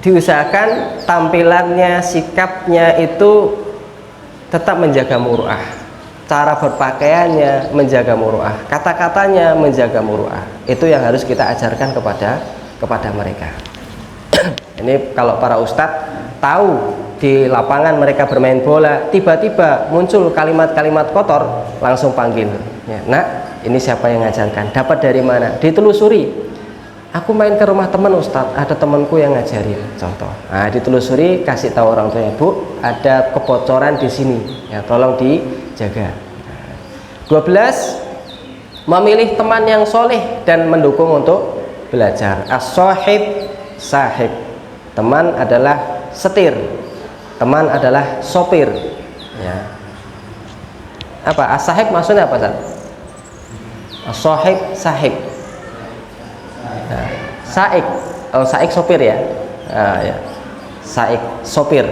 diusahakan tampilannya, sikapnya itu tetap menjaga muru'ah. Cara berpakaiannya menjaga muru'ah, kata-katanya menjaga muru'ah. Itu yang harus kita ajarkan kepada mereka. Ini kalau para ustadz tahu di lapangan mereka bermain bola, tiba-tiba muncul kalimat-kalimat kotor, langsung panggil. Ya, nak, ini siapa yang ngajarkan? Dapat dari mana? Ditelusuri. Aku main ke rumah teman Ustadz, ada temanku yang ngajarin. Contoh. Nah, ditelusuri, kasih tahu orang tuanya, Bu, ada kebocoran di sini. Ya, tolong dijaga. 12. Memilih teman yang soleh dan mendukung untuk belajar. As-sohib sahib. Teman adalah setir, teman adalah sopir. Ya. Apa as-sahib maksudnya apa, Ustaz? As-sahib sahib. Nah, saik, oh saik sopir ya. Nah, ya. Saik sopir.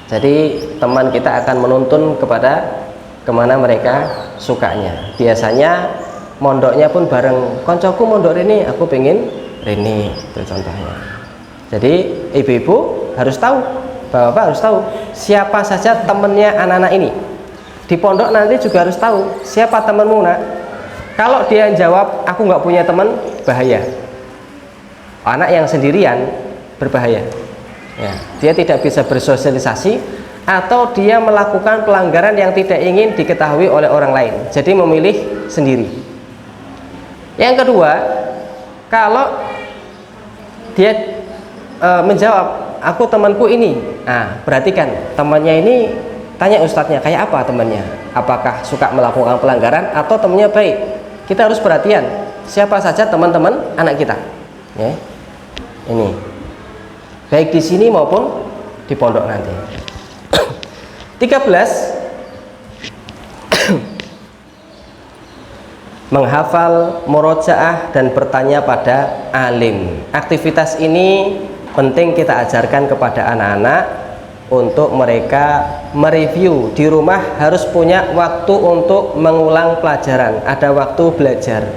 Jadi teman kita akan menuntun kepada kemana mereka sukanya. Biasanya mondoknya pun bareng. Koncoku mondok ini, aku pengen ini, itu contohnya. Jadi ibu-ibu harus tahu, bapak-bapak harus tahu siapa saja temannya anak-anak ini. Di pondok nanti juga harus tahu siapa temanmu, nak. Kalau dia jawab aku nggak punya teman, bahaya. Anak yang sendirian berbahaya. Ya, dia tidak bisa bersosialisasi atau dia melakukan pelanggaran yang tidak ingin diketahui oleh orang lain. Jadi memilih sendiri. Yang kedua, kalau dia menjawab aku temanku ini, nah perhatikan temannya ini, tanya ustadznya kayak apa temannya, apakah suka melakukan pelanggaran atau temannya baik. Kita harus perhatian siapa saja teman-teman anak kita ya. Ini baik di sini maupun di pondok nanti. 13. Menghafal, murojaah dan bertanya pada alim. Aktivitas ini penting kita ajarkan kepada anak-anak untuk mereka mereview. Di rumah harus punya waktu untuk mengulang pelajaran, ada waktu belajar.